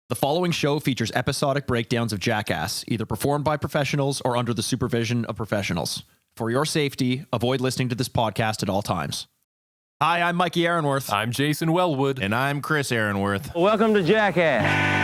The following show features episodic breakdowns of Jackass, either performed by professionals or under the supervision of professionals. For your safety, avoid listening to this podcast at all times. Hi, I'm Mikey Aaronworth. I'm Jason Wellwood. And I'm Chris Aaronworth. Welcome to Jackass.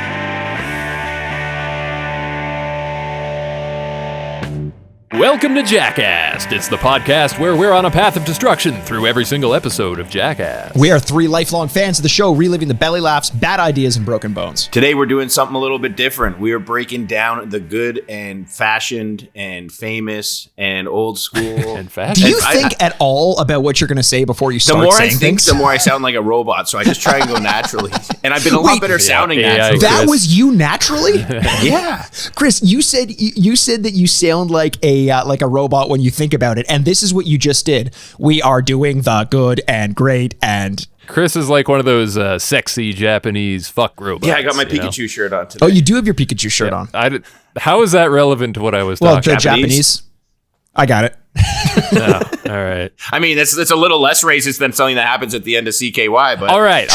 Welcome to Jackass. It's the podcast where we're on a path of destruction through every single episode of Jackass. We are three lifelong fans of the show, reliving the belly laughs, bad ideas, and broken bones. Today we're doing something a little bit different. We are breaking down the good and fashioned and famous and old school. And fashioned. Do you think at all about what you're going to say before you start saying saying things? The more I sound like a robot, so I just try and go naturally. And I've been a lot better sounding naturally. That was you naturally? Yeah. Chris, you said that you sound like a robot when you think about it, and this is what you just did. We are doing the good and great and... Chris is like one of those sexy Japanese fuck robots. Yeah, I got my Pikachu shirt on today. Oh, you do have your Pikachu shirt on. How is that relevant to what I was talking about? Well, the Japanese. I got it. No, all right. I mean, that's a little less racist than something that happens at the end of CKY, but... All right.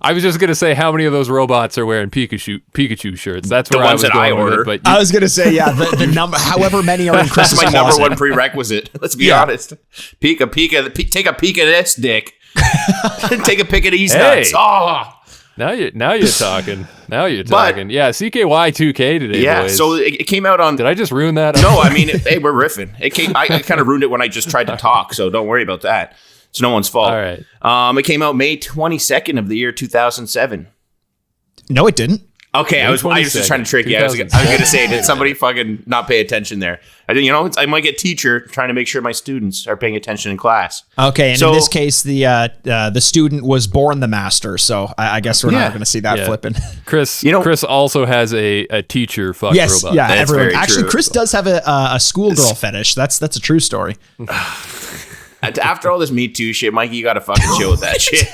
I was just going to say how many of those robots are wearing Pikachu shirts. That's where I was going with it, but I was going to say, yeah, the number, however many are in Chris's That's my closet. number one prerequisite. Let's be honest. Take a peek of this dick. Take a pic of these nuts. Oh. Now you're talking. Yeah, CKY2K today, yeah, boys. so it came out on... Did I just ruin that? No, I mean, hey, we're riffing. I kind of ruined it when I just tried to talk, so don't worry about that. It's no one's fault. All right. It came out May 22nd of the year 2007. No, it didn't. Okay, I was just trying to trick you. I was going to say, did somebody fucking not pay attention there? I might get teacher trying to make sure my students are paying attention in class. Okay, and in this case, the student was born the master, so I guess we're not going to see that flipping. Chris also has a teacher fuck robot. Yeah, that's everyone. Actually, true. Chris does have a schoolgirl fetish. That's a true story. After all this Me Too shit, Mikey, you got to fucking chill with that shit.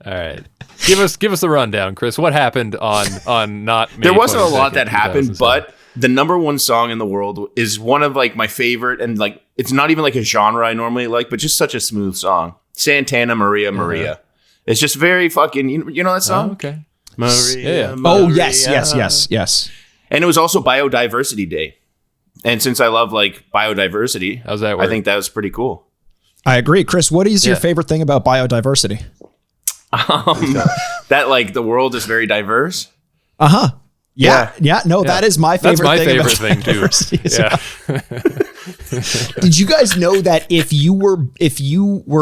All right. Give us the rundown, Chris. What happened on not May There wasn't a lot 22nd, that happened, 2007? but the number one song in the world is one of like my favorite, and like it's not even like a genre I normally like, but just such a smooth song. Santana, Maria. It's just very fucking. You know that song? Oh, okay. Maria. Oh yes. And it was also Biodiversity Day, and since I love like biodiversity, how's that work? I think that was pretty cool. I agree, Chris. What is your favorite thing about biodiversity? That like the world is very diverse. Yeah. No, that is my favorite. That's my thing favorite about thing too. Yeah. Did you guys know that if you were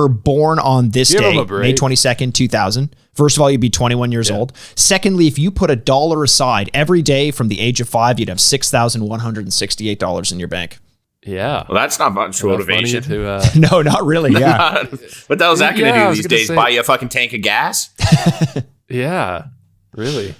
born on this day, May 22nd, 2000, first of all, you'd be 21 years old. Secondly, if you put $1 aside every day from the age of 5, you'd have $6,168 in your bank. Yeah. Well, that's not much motivation. No, not really. Yeah. What the hell is that going to do these days? Buy you a fucking tank of gas? Yeah. Really.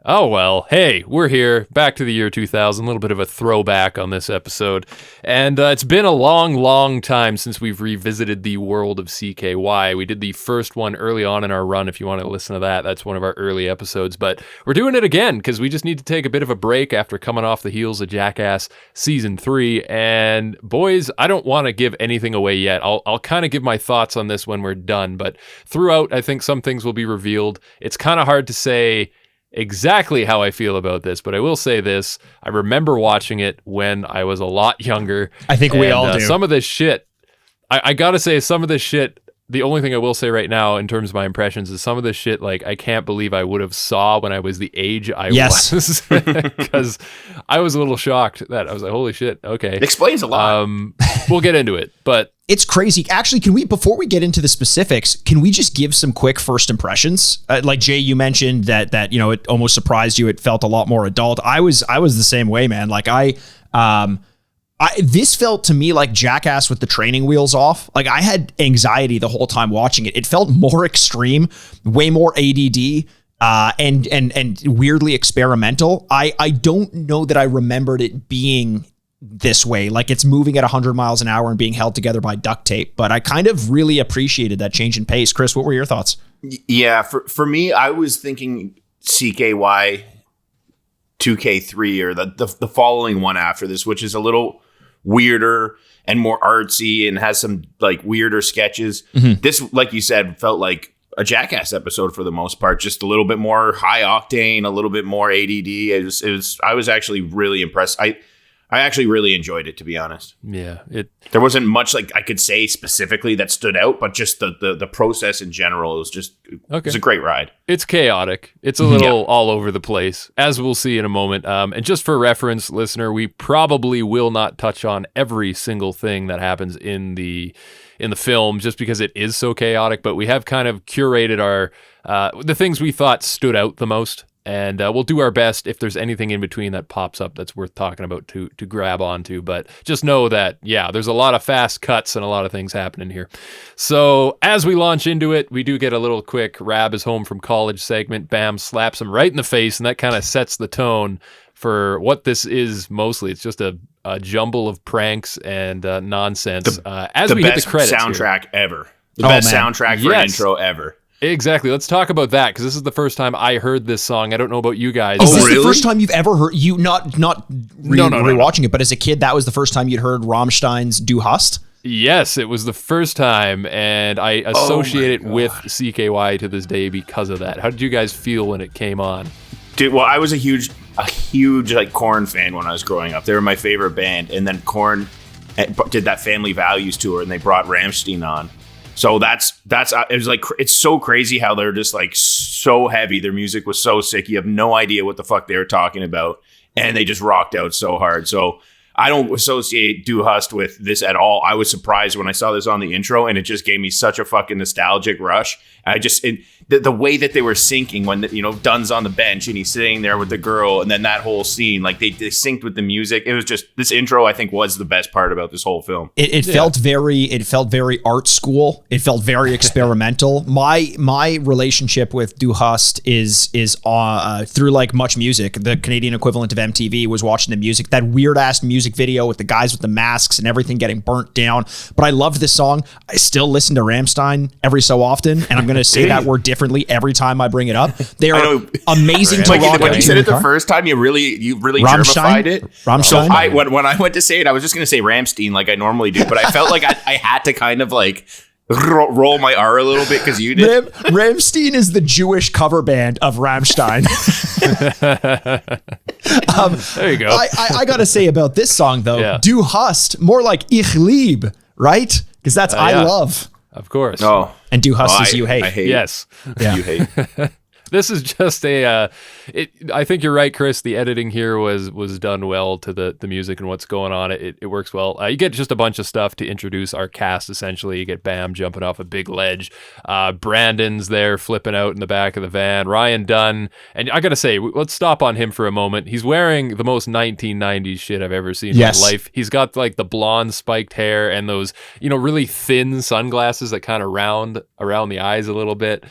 Oh, well, hey, we're here, back to the year 2000, a little bit of a throwback on this episode, and it's been a long, long time since we've revisited the world of CKY. We did the first one early on in our run, if you want to listen to that. That's one of our early episodes, but we're doing it again, because we just need to take a bit of a break after coming off the heels of Jackass Season 3, and boys, I don't want to give anything away yet. I'll kind of give my thoughts on this when we're done, but throughout, I think some things will be revealed. It's kind of hard to say exactly how I feel about this, but I will say this. I remember watching it when I was a lot younger. I think we all do. Some of this shit, I gotta say, some of this shit, the only thing I will say right now in terms of my impressions is some of this shit, like, I can't believe I would have saw when I was the age I was. Because I was a little shocked that I was like, holy shit, okay. It explains a lot. We'll get into it, but it's crazy. Actually, before we get into the specifics, can we just give some quick first impressions? Like Jay, you mentioned that it almost surprised you. It felt a lot more adult. I was the same way, man. Like this felt to me like Jackass with the training wheels off. Like I had anxiety the whole time watching it. It felt more extreme, way more ADD. And weirdly experimental. I don't know that I remembered it being this way, like it's moving at 100 miles an hour and being held together by duct tape, but I kind of really appreciated that change in pace. Chris, what were your thoughts? Yeah, for me, I was thinking CKY2K3 or the following one after this, which is a little weirder and more artsy and has some like weirder sketches. This, like you said, felt like a Jackass episode for the most part, just a little bit more high octane, a little bit more ADD. I was actually really impressed. I actually really enjoyed it, to be honest. Yeah, there wasn't much like I could say specifically that stood out, but just the process in general was just it was a great ride. It's chaotic. It's a little all over the place, as we'll see in a moment. And just for reference, listener, we probably will not touch on every single thing that happens in the film, just because it is so chaotic. But we have kind of curated our the things we thought stood out the most. And we'll do our best if there's anything in between that pops up that's worth talking about to grab onto. But just know that, there's a lot of fast cuts and a lot of things happening here. So as we launch into it, we do get a little quick Rab is home from college segment. Bam slaps him right in the face, and that kind of sets the tone for what this is mostly. It's just a jumble of pranks and nonsense. As we hit the credits soundtrack here. ever. The best soundtrack for an intro ever. Exactly. Let's talk about that, because this is the first time I heard this song. I don't know about you guys. Is this the first time you've ever heard rewatching it, but as a kid, that was the first time you'd heard Rammstein's Du Hast? Yes, it was the first time, and I associate it with CKY to this day because of that. How did you guys feel when it came on? Dude, well, I was a huge like Korn fan when I was growing up. They were my favorite band, and then Korn did that Family Values tour, and they brought Rammstein on. So that's it was like, it's so crazy how they're just like so heavy. Their music was so sick. You have no idea what the fuck they were talking about, and they just rocked out so hard. So I don't associate Du Hast with this at all. I was surprised when I saw this on the intro, and it just gave me such a fucking nostalgic rush. The way that they were syncing when Dunn's on the bench and he's sitting there with the girl, and then that whole scene, like they synced with the music. It was just, this intro I think was the best part about this whole film. It felt very art school. It felt very experimental. My relationship with Du Hast is through like Much Music. The Canadian equivalent of MTV was watching the music, that weird ass music video with the guys with the masks and everything getting burnt down. But I love this song. I still listen to Rammstein every so often, and I'm going to say that word differently every time I bring it up. They are amazing to rock. When you said it the first time, you really Germified it. Rammstein. So when I went to say it, I was just going to say Rammstein like I normally do, but I felt like I had to kind of like roll my R a little bit because you did. Rammstein is the Jewish cover band of Rammstein. There you go. I got to say about this song though, Du Hast, more like Ich lieb, right? Because that's I love. Of course. Oh. And Du Hast is you hate. I hate. Yes. Yeah. You hate. This is just I think you're right, Chris. The editing here was done well to the music and what's going on. It works well. You get just a bunch of stuff to introduce our cast, essentially. You get Bam jumping off a big ledge. Brandon's there flipping out in the back of the van. Ryan Dunn. And I got to say, let's stop on him for a moment. He's wearing the most 1990s shit I've ever seen in my life. He's got like the blonde spiked hair and those, really thin sunglasses that kind of round around the eyes a little bit.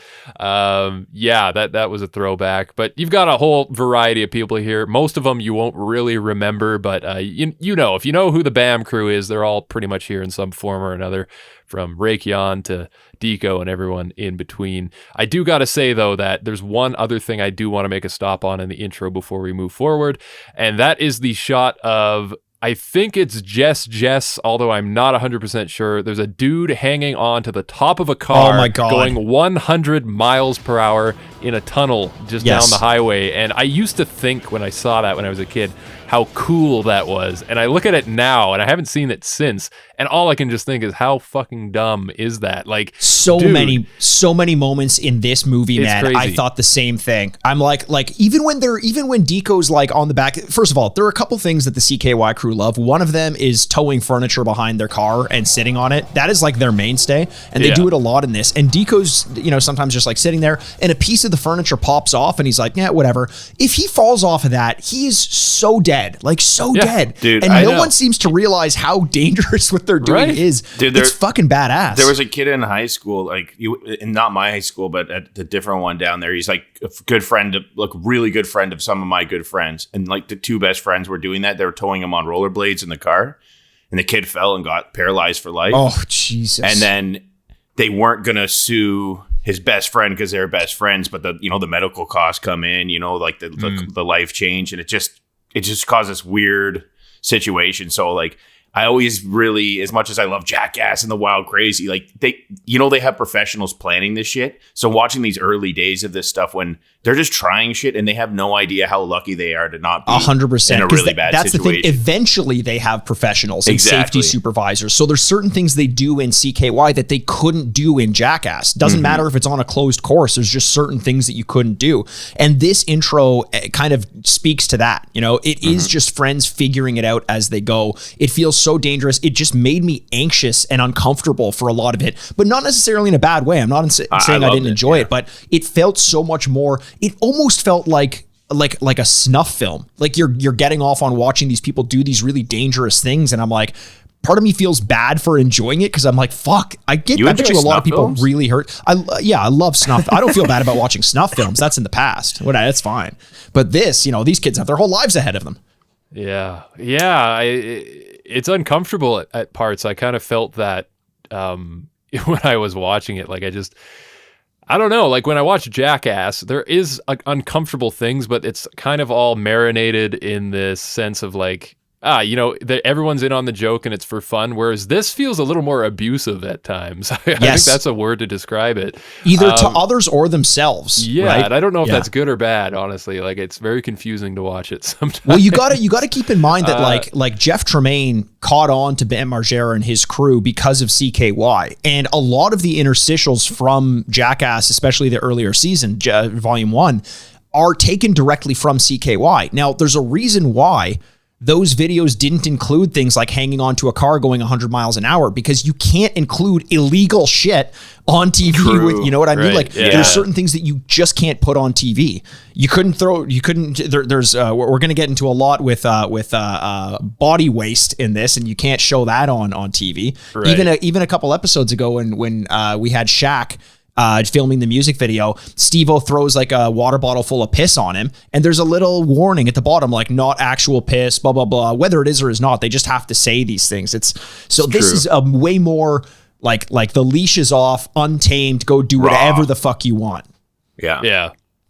That was a throwback, but you've got a whole variety of people here. Most of them you won't really remember, but if you know who the BAM crew is, they're all pretty much here in some form or another, from Raekwon to Deco and everyone in between. I do got to say though that there's one other thing I do want to make a stop on in the intro before we move forward, and that is the shot of, I think it's Jess, although I'm not 100% sure. There's a dude hanging on to the top of a car going 100 miles per hour in a tunnel just down the highway. And I used to think when I saw that when I was a kid, how cool that was. And I look at it now, and I haven't seen it since, and all I can just think is, how fucking dumb is that? Like, so many moments in this movie, man. Crazy. I thought the same thing. I'm like even when Deco's like on the back. First of all, there are a couple things that the CKY crew love. One of them is towing furniture behind their car and sitting on it. That is like their mainstay, and they do it a lot in this. And Deco's sometimes just like sitting there, and a piece of the furniture pops off, and he's like, yeah, whatever. If he falls off of that, he is so dead. Like so dead, dude. And no one seems to realize how dangerous what they're doing is. Dude, it's fucking badass. There was a kid in high school, not my high school, but at the different one down there. He's like a good friend, like really good friend of some of my good friends. And like the two best friends were doing that. They were towing him on rollerblades in the car, and the kid fell and got paralyzed for life. Oh, Jesus. And then they weren't going to sue his best friend because they're best friends, but the medical costs come in, like the life change, and it just caused this weird situation. So like I always really, as much as I love Jackass and the Wild Crazy, like they have professionals planning this shit. So watching these early days of this stuff when they're just trying shit and they have no idea how lucky they are to not be 100% in a really bad that's situation. The thing. Eventually they have professionals and Exactly. safety supervisors. So there's certain things they do in CKY that they couldn't do in Jackass. Doesn't matter if it's on a closed course. There's just certain things that you couldn't do. And this intro kind of speaks to that. You know, it is just friends figuring it out as they go. It feels so dangerous. It just made me anxious and uncomfortable for a lot of it, but not necessarily in a bad way. I'm not saying I didn't enjoy it, but it felt so much more. It almost felt like a snuff film. Like you're getting off on watching these people do these really dangerous things, and I'm like, part of me feels bad for enjoying it because I'm like, fuck. I bet you a lot of people films? really hurt. I love snuff. I don't feel bad about watching snuff films. That's in the past. That's fine. But this, these kids have their whole lives ahead of them. Yeah. It's uncomfortable at parts. I kind of felt that when I was watching it. Like I don't know. Like when I watch Jackass, there is uncomfortable things, but it's kind of all marinated in this sense of like, everyone's in on the joke and it's for fun. Whereas this feels a little more abusive at times. I think that's a word to describe it. Either to others or themselves. Yeah. Right? And I don't know if that's good or bad, honestly. Like it's very confusing to watch it sometimes. Well, you gotta keep in mind that like Jeff Tremaine caught on to Ben Margera and his crew because of CKY, and a lot of the interstitials from Jackass, especially the earlier season, Volume 1, are taken directly from CKY. Now, there's a reason why those videos didn't include things like hanging onto a car going 100 miles an hour, because you can't include illegal shit on TV. With, you know what I mean? Like there's certain things that you just can't put on TV. We're going to get into a lot with body waste in this, and you can't show that on TV. Right. Even a couple episodes ago when we had Shaq filming the music video, Steve-O throws like a water bottle full of piss on him, and there's a little warning at the bottom, like not actual piss, blah, blah, blah. Whether it is or is not, they just have to say these things. This is a way more like the leash is off, untamed, go do whatever the fuck you want. Yeah,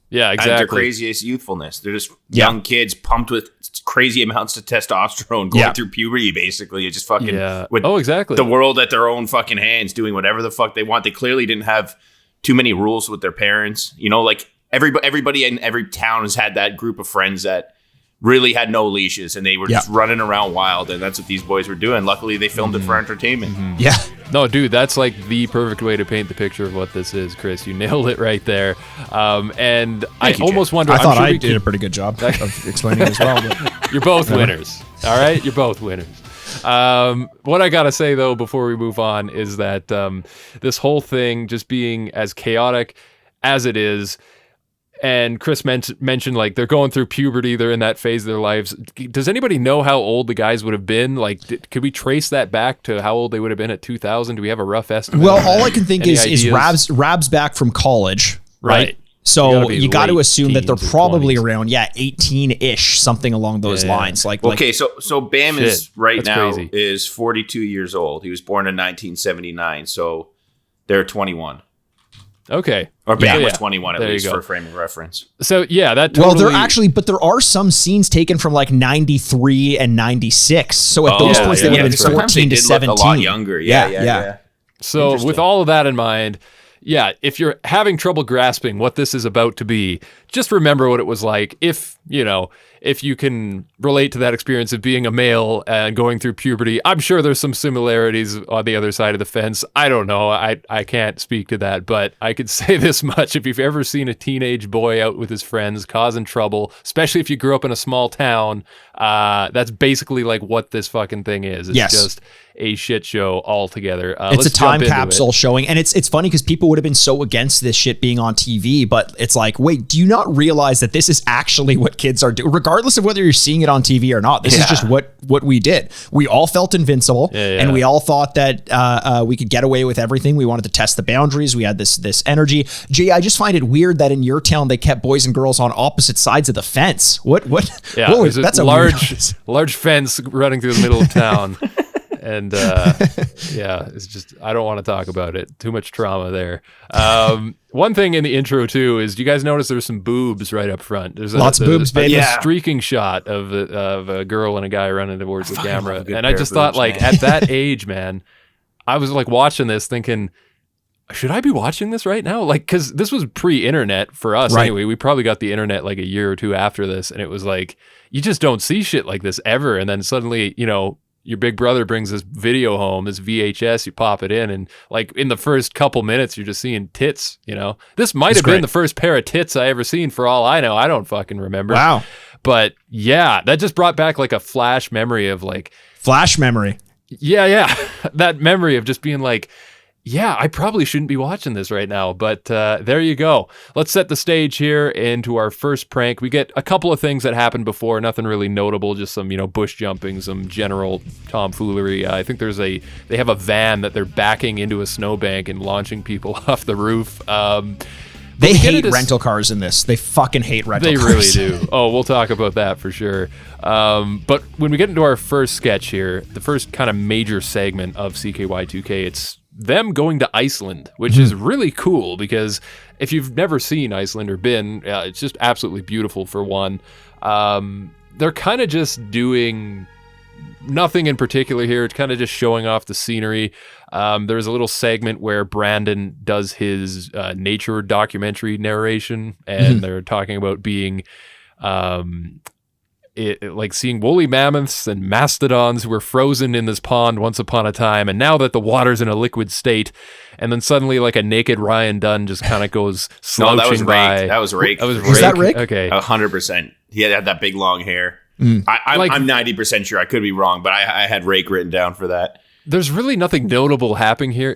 exactly. And their craziest youthfulness. They're just young kids pumped with crazy amounts of testosterone going through puberty, basically. It's just fucking with exactly. the world at their own fucking hands, doing whatever the fuck they want. They clearly didn't have too many rules with their parents. Like everybody in every town has had that group of friends that really had no leashes and they were just running around wild, and that's what these boys were doing. Luckily, they filmed it for entertainment. Yeah. No, dude, that's like the perfect way to paint the picture of what this is, Chris. You nailed it right there. And I almost wonder. I thought I did a pretty good job of explaining it as well. But you're both winners. All right? You're both winners. What I gotta say though before we move on is that this whole thing just being as chaotic as it is, and Chris mentioned like they're going through puberty, they're in that phase of their lives. Does anybody know how old the guys would have been? Like, could we trace that back to how old they would have been at 2000? Do we have a rough estimate? Well, all I can think is Rab's back from college, right? So you got to assume that they're probably around 18-ish, something along those lines. So Bam is now crazy. Is 42 years old. He was born in 1979, so they're 21. Okay. Or Bam was 21 at there least for a frame of reference. So that totally... but there are some scenes taken from like 93 and 96. So at those points they would have been 14 to 17. Look a lot younger. Yeah. So with all of that in mind, if you're having trouble grasping what this is about to be, just remember what it was like. If you can relate to that experience of being a male and going through puberty, I'm sure there's some similarities on the other side of the fence. I don't know. I can't speak to that, but I could say this much. If you've ever seen a teenage boy out with his friends causing trouble, especially if you grew up in a small town, that's basically like what this fucking thing is. It's just a shit show altogether. It's a time capsule showing, and it's funny because people would have been so against this shit being on TV, but it's like, wait, do you not realize that this is actually what kids are doing, regardless of whether you're seeing it on TV or not? This is just what we did. We all felt invincible, and we all thought that we could get away with everything. We wanted to test the boundaries. We had this energy. Jay, I just find it weird that in your town they kept boys and girls on opposite sides of the fence. What? Yeah, that's a large fence running through the middle of town. And yeah, it's just, I don't want to talk about it. Too much trauma there. One thing in the intro too is, do you guys notice there's some boobs right up front? There's lots of boobs, baby. A streaking shot of a girl and a guy running towards the camera. And I just thought, like, at that age, man, I was like watching this thinking, should I be watching this right now? Like, because this was pre-internet for us anyway. We probably got the internet like a year or two after this, and it was like, you just don't see shit like this ever. And then suddenly, you know, your big brother brings this video home, this VHS, you pop it in, and like in the first couple minutes, you're just seeing tits, you know? This might have been the first pair of tits I ever seen, for all I know. I don't fucking remember. Wow. But yeah, that just brought back like a flash memory of like... Flash memory. Yeah. That memory of just being like, yeah, I probably shouldn't be watching this right now, but there you go. Let's set the stage here into our first prank. We get a couple of things that happened before, nothing really notable, just some, you know, bush jumping, some general tomfoolery. I think they have a van that they're backing into a snowbank and launching people off the roof. They hate rental cars in this. They fucking hate rental cars. They really do. Oh, we'll talk about that for sure. But when we get into our first sketch here, the first kind of major segment of CKY2K, it's them going to Iceland, which is really cool because if you've never seen Iceland or been, it's just absolutely beautiful for one. They're kind of just doing nothing in particular here. It's kind of just showing off the scenery. There's a little segment where Brandon does his nature documentary narration, and they're talking about being like seeing woolly mammoths and mastodons who were frozen in this pond once upon a time, and now that the water's in a liquid state, and then suddenly like a naked Ryan Dunn just kind of goes slouching by. That was Rake. Was that Rake? Okay. 100%. He had that big long hair. I'm 90% sure. I could be wrong, but I had Rake written down for that. There's really nothing notable happening here.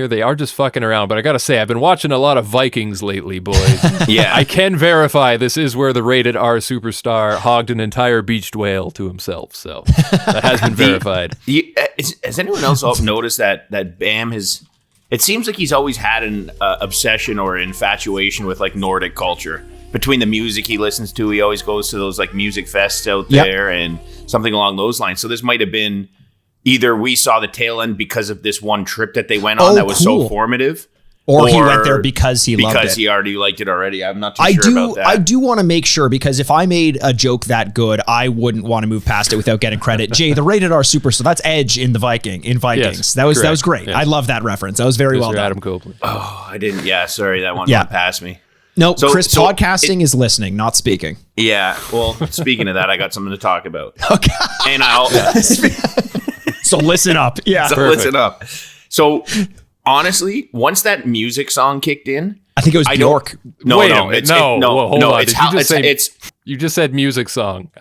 They are just fucking around. But I gotta say, I've been watching a lot of Vikings lately, boys. Yeah. I can verify this is where the rated R superstar hogged an entire beached whale to himself. So that has been verified. Has anyone else noticed that Bam has... It seems like he's always had an obsession or infatuation with like Nordic culture. Between the music he listens to, he always goes to those like music fests out there and something along those lines. So this might have been... Either we saw the tail end because of this one trip that they went on that was so formative, or he went there because he loved it. Because he already liked it already. I'm not too sure about that. I do want to make sure, because if I made a joke that good, I wouldn't want to move past it without getting credit. Jay, the rated R superstar, that's Edge in Vikings. Yes, that was great. Yes. I love that reference. That was very well done. Adam Copeland. Oh, I didn't. Yeah, sorry, that one went past me. No, Chris, podcasting is listening, not speaking. Yeah. Well, speaking of that, I got something to talk about. Okay. And I'll... So listen up. Yeah. So listen up. So honestly, once that music song kicked in, I think it was Bjork. You just said music song.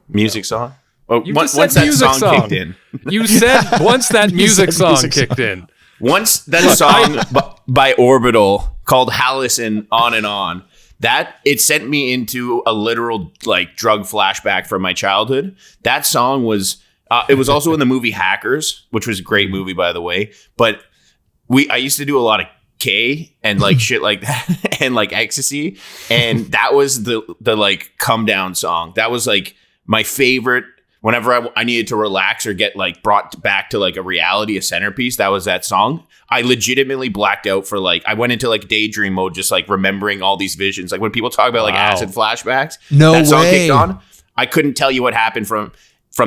Music song? Well, once that song kicked in. You said once that music song kicked in. Once that song by Orbital called Hallison On and On, that it sent me into a literal like drug flashback from my childhood. That song was... it was also in the movie Hackers, which was a great movie, by the way. But I used to do a lot of K and like shit like that and like ecstasy. And that was the like come down song. That was like my favorite. Whenever I needed to relax or get like brought back to like a reality, a centerpiece, that was that song. I legitimately blacked out for like, I went into like daydream mode, just like remembering all these visions. Like when people talk about like acid flashbacks, that song kicked on. I couldn't tell you what happened from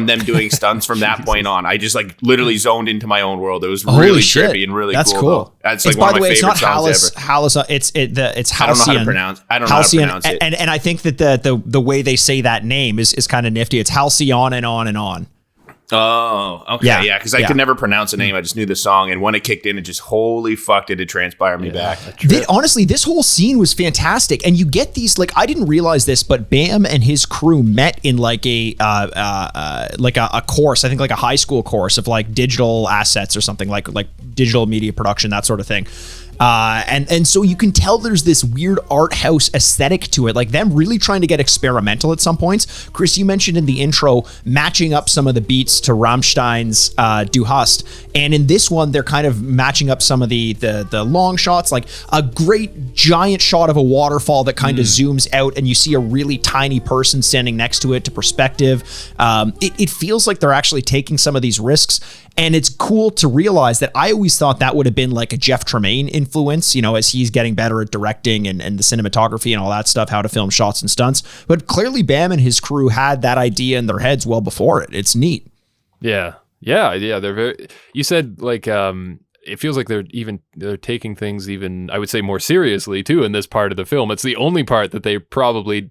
them doing stunts from that point on. I just like literally zoned into my own world. It was really trippy and really cool. That's like one of my favorite songs ever. It's Halcyon. I don't know how to pronounce it. And I think that the way they say that name is kind of nifty. It's Halcyon and on and on. Oh, okay. Yeah, because I could never pronounce a name. I just knew the song. And when it kicked in, it just holy fuck did it transpire me back. Honestly, this whole scene was fantastic. And you get these, like, I didn't realize this, but Bam and his crew met in like a course, I think like a high school course of like digital assets or something, like digital media production, that sort of thing. And so you can tell there's this weird art house aesthetic to it, like them really trying to get experimental at some points. Chris, you mentioned in the intro matching up some of the beats to Rammstein's Du Hast, and in this one they're kind of matching up some of the long shots, like a great giant shot of a waterfall that kind of zooms out and you see a really tiny person standing next to it to perspective. It feels like they're actually taking some of these risks, and it's cool to realize that I always thought that would have been like a Jeff Tremaine influence, as he's getting better at directing and the cinematography and all that stuff, how to film shots and stunts. But clearly Bam and his crew had that idea in their heads well before it. It's neat. Yeah. They're very. You said like it feels like they're taking things even, I would say, more seriously too in this part of the film. It's the only part that they probably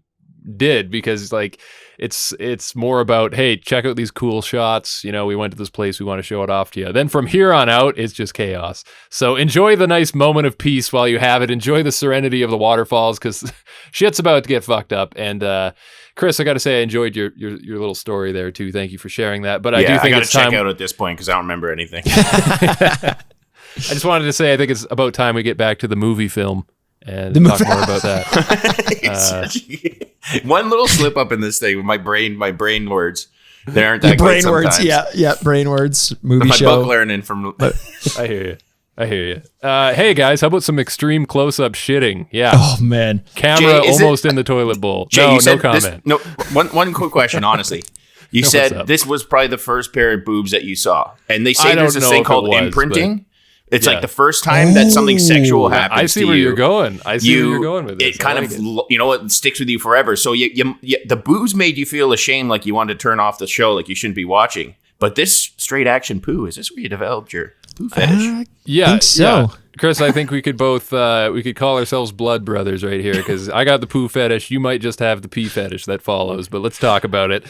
did, because like it's more about, hey, check out these cool shots, we went to this place, we want to show it off to you. Then from here on out, it's just chaos. So enjoy the nice moment of peace while you have it. Enjoy the serenity of the waterfalls, because shit's about to get fucked up. And Chris, I got to say, I enjoyed your little story there too. Thank you for sharing that. But I do think it's time. I got to check out at this point because I don't remember anything. I just wanted to say, I think it's about time we get back to the movie film and talk more about that. One little slip up in this thing with my brain words. They aren't that brain good words. sometimes. Yeah, brain words. Movie my show. book learning from. I hear you. Hey guys, how about some extreme close-up shitting? Yeah. Oh man, camera Jay, almost in the toilet bowl. Jay, no comment. One quick question, honestly. You said this was probably the first pair of boobs that you saw, and they say there's this thing called imprinting. It's like the first time that something sexual happens. I see where you're going. I see where you're going with this. It kind of, it sticks with you forever. So the boobs made you feel ashamed, like you wanted to turn off the show, like you shouldn't be watching. But this straight action poo, is this where you developed your poo fetish? I think so. Yeah. Chris, I think we could both, we could call ourselves blood brothers right here, because I got the poo fetish. You might just have the pee fetish that follows, but let's talk about it.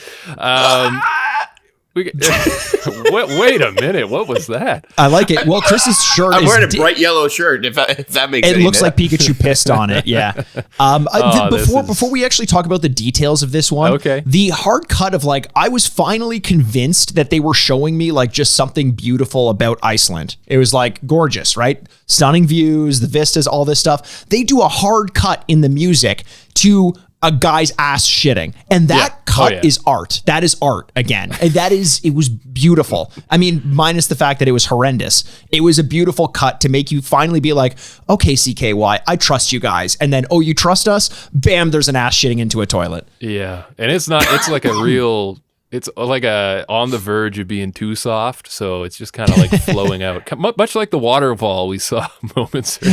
Wait a minute. What was that? I like it. Well, Chris's shirt I'm wearing a bright yellow shirt, if that makes it any looks like Pikachu pissed on it. Yeah. Before we actually talk about the details of this one, okay, the hard cut of I was finally convinced that they were showing me just something beautiful about Iceland. It was gorgeous, right? Stunning views, the vistas, all this stuff. They do a hard cut in the music to a guy's ass shitting, and that cut is art. That is art again. And it was beautiful. I mean, minus the fact that it was horrendous. It was a beautiful cut to make you finally be like, okay, CKY, I trust you guys. And then, oh, you trust us? Bam, there's an ass shitting into a toilet. Yeah, and it's like a real. It's like on the verge of being too soft, so it's just kind of flowing out, much like the waterfall we saw moments ago.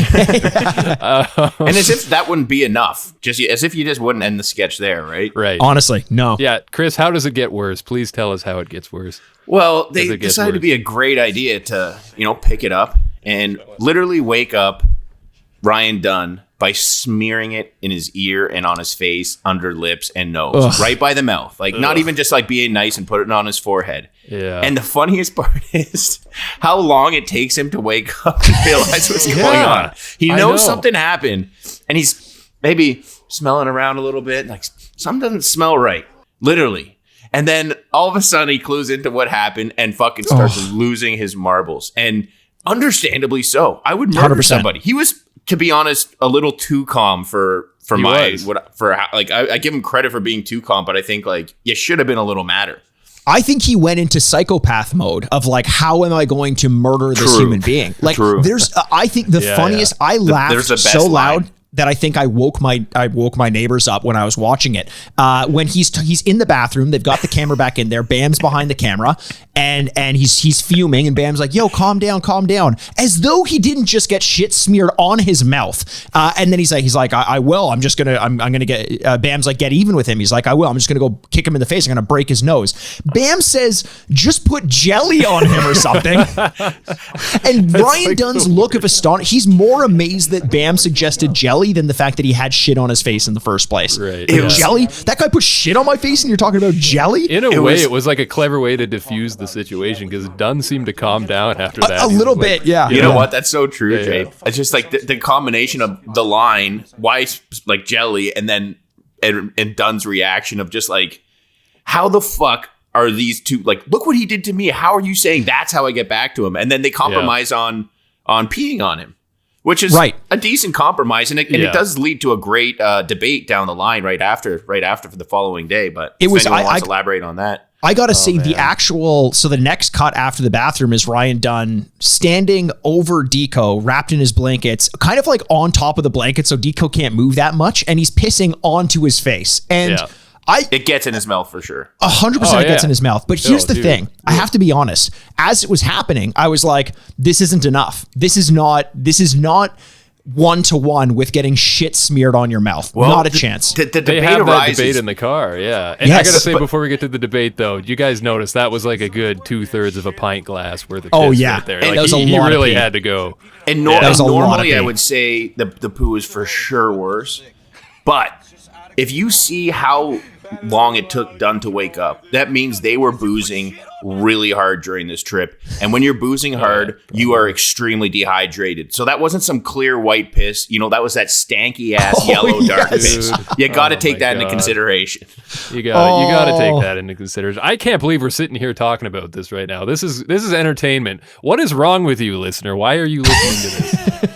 And as if that wouldn't be enough, just as if you just wouldn't end the sketch there, right? Right. Honestly, no. Yeah, Chris, how does it get worse? Please tell us how it gets worse. Well, they decided to be a great idea to, pick it up and literally wake up Ryan Dunn by smearing it in his ear and on his face, under lips and nose, right by the mouth. Not even just being nice and put it on his forehead. Yeah. And the funniest part is how long it takes him to wake up and realize what's going on. He knows something happened, and he's maybe smelling around a little bit. Something doesn't smell right, literally. And then all of a sudden he clues into what happened and fucking starts losing his marbles. And understandably so. I would murder 100%. Somebody. He was, to be honest, a little too calm I give him credit for being too calm, but I think you should have been a little madder. I think he went into psychopath mode of how am I going to murder this human being? There's I think the funniest, I laughed so loud that I think I woke my neighbors up when I was watching it. When he's in the bathroom, they've got the camera back in there. Bam's behind the camera, and he's fuming, and Bam's like, "Yo, calm down," as though he didn't just get shit smeared on his mouth. And then he's like, I will. I'm gonna get. Bam's like, get even with him. He's like, I will. I'm just gonna go kick him in the face. I'm gonna break his nose. Bam says, just put jelly on him or something. And Ryan Dunn's look of astonishment. He's more amazed that Bam suggested jelly than the fact that he had shit on his face in the first place. Right. Jelly? That guy put shit on my face and you're talking about jelly? In a way, it was like a clever way to diffuse the situation, because Dunn seemed to calm down after that. A little bit, yeah. You know what? That's so true, Jay. Yeah. It's just the combination of the line, why jelly, and then and Dunn's reaction of just how the fuck are these two, look what he did to me. How are you saying that's how I get back to him? And then they compromise on peeing on him. which is right. a decent compromise, and it does lead to a great debate down the line right after for the following day. But if anyone wants to elaborate on that. I gotta say the next cut after the bathroom is Ryan Dunn standing over Deco, wrapped in his blankets, kind of like on top of the blanket so Deco can't move that much, and he's pissing onto his face. And it gets in his mouth for sure. 100% it gets in his mouth. But here's the thing. I have to be honest. As it was happening, I was like, this isn't enough. This is not one-to-one with getting shit smeared on your mouth. Well, not a chance. The they debate have arises. that debate in the car, yeah. And I gotta say, before we get to the debate, though, you guys notice that was like a good 2/3 of a pint glass worth of piss right there. And like, he really had to go. And normally I would say the poo is for sure worse. But if you see how long it took Dunn to wake up, that means they were boozing really hard during this trip. And when you're boozing hard, you are extremely dehydrated. So that wasn't some clear white piss. That was that stanky ass yellow dark piss. You got to take that into consideration. You got to take that into consideration. I can't believe we're sitting here talking about this right now. This is entertainment. What is wrong with you, listener? Why are you listening to this?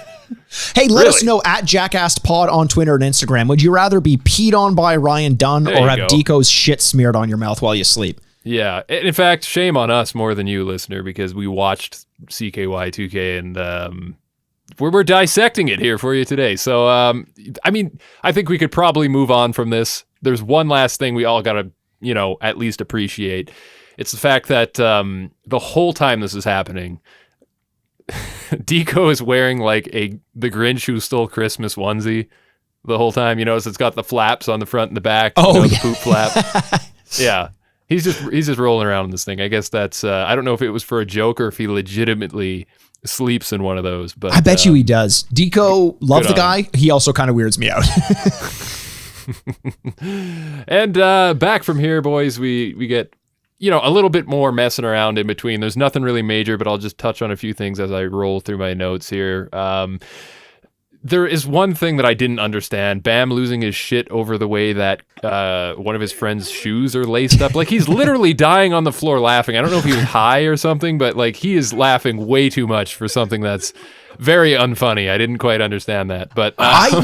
Hey, let us know at Jackast Pod on Twitter and Instagram. Would you rather be peed on by Ryan Dunn or have Deco's shit smirred on your mouth while you sleep? Yeah. In fact, shame on us more than you, listener, because we watched CKY2K and we're dissecting it here for you today. So, I think we could probably move on from this. There's one last thing we all got to, at least appreciate. It's the fact that the whole time this is happening, Deco is wearing like the Grinch Who Stole Christmas onesie the whole time. You notice it's got the flaps on the front and the back. The poop flap. Yeah. He's just rolling around in this thing. I guess that's I don't know if it was for a joke or if he legitimately sleeps in one of those. But I bet you he does. Deco, love the guy. He also kind of weirds me out. And back from here, boys, we get a little bit more messing around in between. There's nothing really major, but I'll just touch on a few things as I roll through my notes here. There is one thing that I didn't understand. Bam losing his shit over the way that one of his friend's shoes are laced up. Like, he's literally dying on the floor laughing. I don't know if he was high or something, but like, he is laughing way too much for something that's very unfunny. I didn't quite understand that, but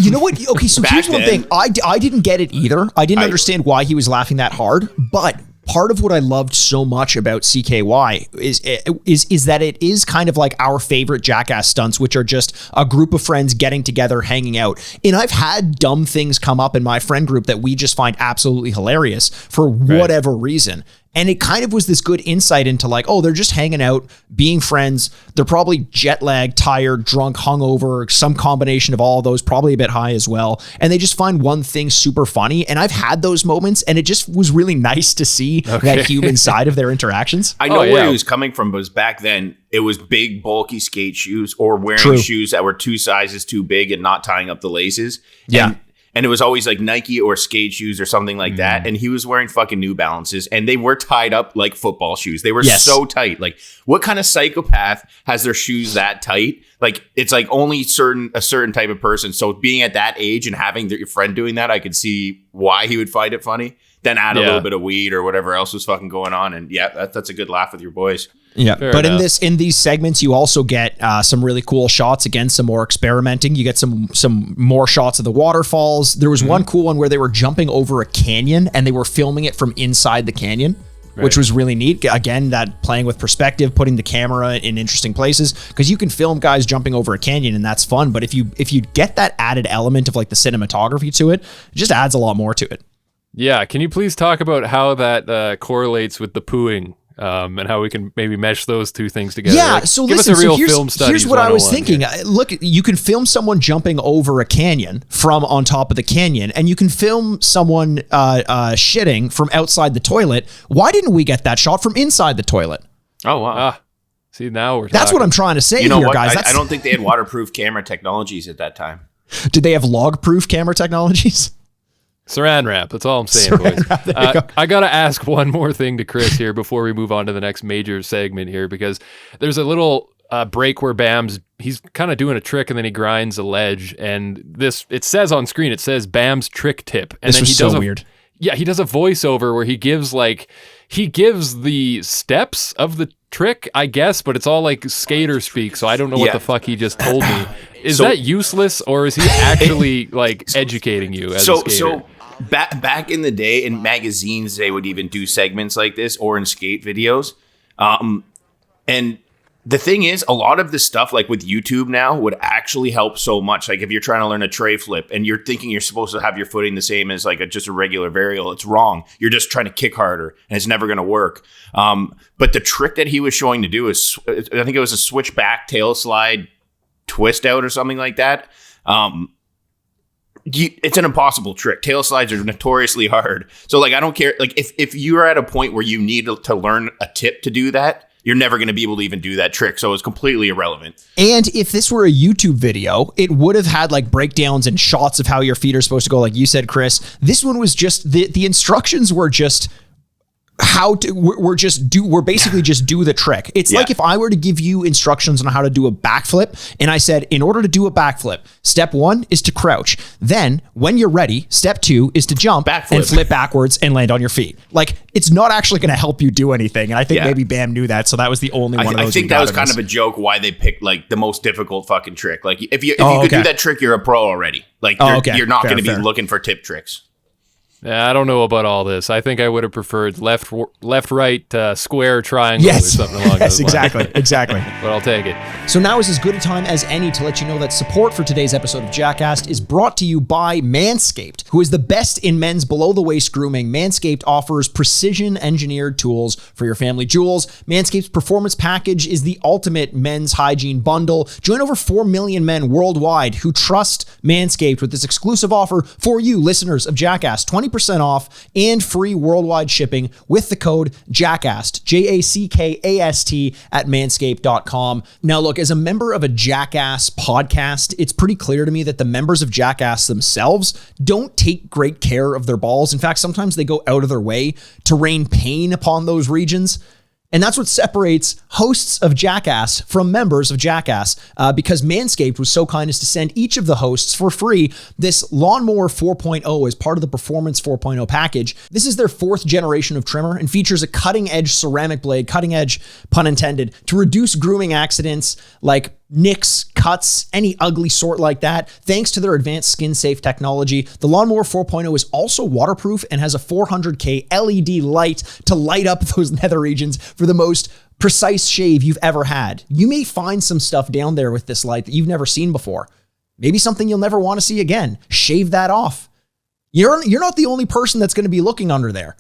you know what? Okay, so here's one thing. I didn't get it either. I didn't understand why he was laughing that hard, but part of what I loved so much about CKY is that it is kind of like our favorite Jackass stunts, which are just a group of friends getting together, hanging out. And I've had dumb things come up in my friend group that we just find absolutely hilarious for whatever reason. And it kind of was this good insight into like, oh, they're just hanging out, being friends. They're probably jet lagged, tired, drunk, hungover, some combination of all of those, probably a bit high as well. And they just find one thing super funny. And I've had those moments, and it just was really nice to see that human side of their interactions. I know where he was coming from, but back then it was big, bulky skate shoes or wearing shoes that were 2 sizes too big and not tying up the laces. Yeah. And it was always like Nike or skate shoes or something like that. And he was wearing fucking New Balances, and they were tied up like football shoes. They were so tight. Like, what kind of psychopath has their shoes that tight? Like, it's like only a certain type of person. So being at that age and having your friend doing that, I could see why he would find it funny. Then add a little bit of weed or whatever else was fucking going on. And that's a good laugh with your boys. Yeah, fair but enough. in these segments, you also get some really cool shots. Again, some more experimenting. You get some more shots of the waterfalls. There was one cool one where they were jumping over a canyon and they were filming it from inside the canyon, which was really neat. Again, that playing with perspective, putting the camera in interesting places, because you can film guys jumping over a canyon and that's fun. But if you get that added element of like the cinematography to it, it just adds a lot more to it. Yeah, can you please talk about how that correlates with the pooing? And how we can maybe mesh those two things together. Yeah, like, so give listen, us a real film study. Here's what I was thinking. Look, you can film someone jumping over a canyon from on top of the canyon, and you can film someone shitting from outside the toilet. Why didn't we get that shot from inside the toilet? Oh, wow. See, now we're That's talking. what I'm trying to say here, guys. I don't think they had waterproof camera technologies at that time. Did they have log-proof camera technologies? Saran wrap. That's all I'm saying, boys. I got to ask one more thing to Chris here before we move on to the next major segment here, because there's a little break where he's kind of doing a trick and then he grinds a ledge. And it says on screen, it says Bam's trick tip. And then he does weird. Yeah, he does a voiceover where he gives the steps of the trick, I guess, but it's all like skater speak, so I don't know what the fuck he just told me. Is that useless, or is he actually like educating you as a skater? So back in the day, in magazines, they would even do segments like this, or in skate videos. And the thing is, a lot of this stuff, like with YouTube now, would actually help so much. Like if you're trying to learn a tray flip and you're thinking you're supposed to have your footing the same as like just a regular varial, it's wrong. You're just trying to kick harder, and it's never going to work. But the trick that he was showing to do is, I think it was a switchback tail slide twist out or something like that. It's an impossible trick. Tail slides are notoriously hard. So like, I don't care. Like if you're at a point where you need to learn a tip to do that, you're never going to be able to even do that trick. So it's completely irrelevant. And if this were a YouTube video, it would have had like breakdowns and shots of how your feet are supposed to go. Like you said, Chris, this one was just, the instructions were just we're basically just do the trick. It's like if I were to give you instructions on how to do a backflip, and I said, in order to do a backflip, step 1 is to crouch. Then when you're ready, step 2 is to jump and flip backwards and land on your feet. Like, it's not actually going to help you do anything. And I think maybe Bam knew that. So that was the only one of those. I think that was kind of a joke why they picked like the most difficult fucking trick. Like if you could do that trick, you're a pro already. Like you're not going to be looking for tip tricks. Yeah, I don't know about all this. I think I would have preferred left, right, square, triangle, or something along those lines. Exactly. But I'll take it. So now is as good a time as any to let you know that support for today's episode of Jackast is brought to you by Manscaped, who is the best in men's below-the-waist grooming. Manscaped offers precision-engineered tools for your family jewels. Manscaped's Performance Package is the ultimate men's hygiene bundle. Join over 4 million men worldwide who trust Manscaped with this exclusive offer for you, listeners of Jackass. 20% off and free worldwide shipping with the code Jackast, Jackast at manscaped.com. Now, look, as a member of a Jackass podcast, it's pretty clear to me that the members of Jackass themselves don't take great care of their balls. In fact, sometimes they go out of their way to rain pain upon those regions. And that's what separates hosts of Jackass from members of Jackass, because Manscaped was so kind as to send each of the hosts for free this Lawnmower 4.0 as part of the Performance 4.0 package. This is their 4th generation of trimmer and features a cutting-edge ceramic blade, cutting-edge, pun intended, to reduce grooming accidents like nicks, cuts, any ugly sort like that. Thanks to their advanced skin-safe technology, the Lawnmower 4.0 is also waterproof and has a 400K LED light to light up those nether regions for the most precise shave you've ever had. You may find some stuff down there with this light that you've never seen before. Maybe something you'll never want to see again. Shave that off. You're not the only person that's going to be looking under there.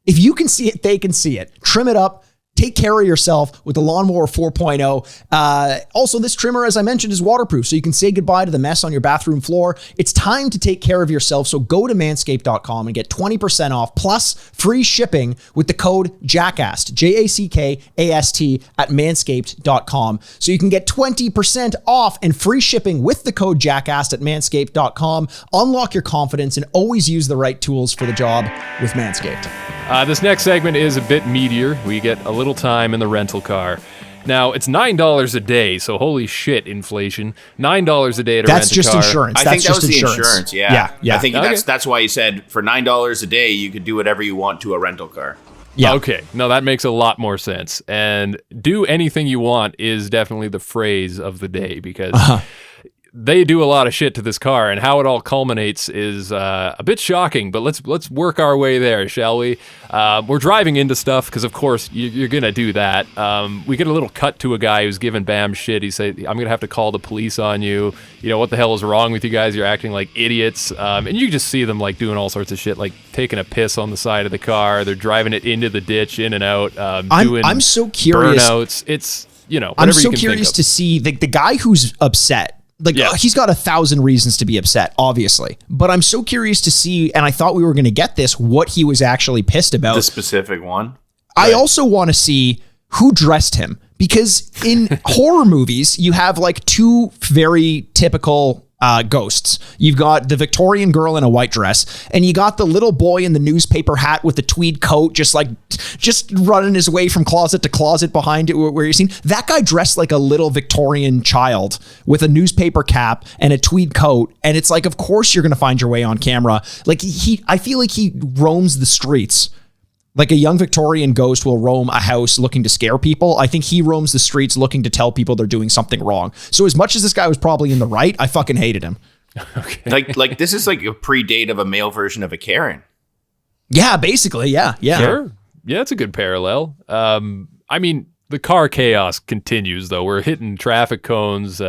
If you can see it, they can see it. Trim it up. Take care of yourself with the Lawnmower 4.0. Also, this trimmer, as I mentioned, is waterproof, so you can say goodbye to the mess on your bathroom floor. It's time to take care of yourself, so go to manscaped.com and get 20% off plus free shipping with the code Jackast, Jackast at manscaped.com. So you can get 20% off and free shipping with the code Jackast at manscaped.com. Unlock your confidence and always use the right tools for the job with Manscaped. This next segment is a bit meatier. We get a little time in the rental car. Now, it's $9 a day, so holy shit, inflation. $9 a day to rent a car. That's just insurance. I think that was the insurance. Yeah. Yeah. I think that's why he said for $9 a day, you could do whatever you want to a rental car. Yeah. Okay. No, that makes a lot more sense. And do anything you want is definitely the phrase of the day, because they do a lot of shit to this car, and how it all culminates is a bit shocking, but let's work our way there, shall we? We're driving into stuff because, of course, you're going to do that. We get a little cut to a guy who's giving Bam shit. He said, I'm going to have to call the police on you. You know, what the hell is wrong with you guys? You're acting like idiots. And you just see them like doing all sorts of shit, like taking a piss on the side of the car. They're driving it into the ditch, in and out, doing I'm so curious. Burnouts. It's, whatever I'm so you can curious think of. to see the guy who's upset. He's got 1,000 reasons to be upset, obviously. But I'm so curious to see, and I thought we were going to get this, what he was actually pissed about. The specific one? I also want to see who dressed him. Because in horror movies, you have like 2 very typical ghosts. You've got the Victorian girl in a white dress, and you got the little boy in the newspaper hat with the tweed coat, just running his way from closet to closet behind it where you're seen. That guy dressed like a little Victorian child with a newspaper cap and a tweed coat. And it's like, of course you're going to find your way on camera. Like I feel like he roams the streets Like a young Victorian ghost will roam a house looking to scare people. I think he roams the streets looking to tell people they're doing something wrong. So as much as this guy was probably in the right, I fucking hated him. Okay. Like this is like a predate of a male version of a Karen. Yeah, basically. Yeah. Sure. Yeah, it's a good parallel. I mean, the car chaos continues, though. We're hitting traffic cones.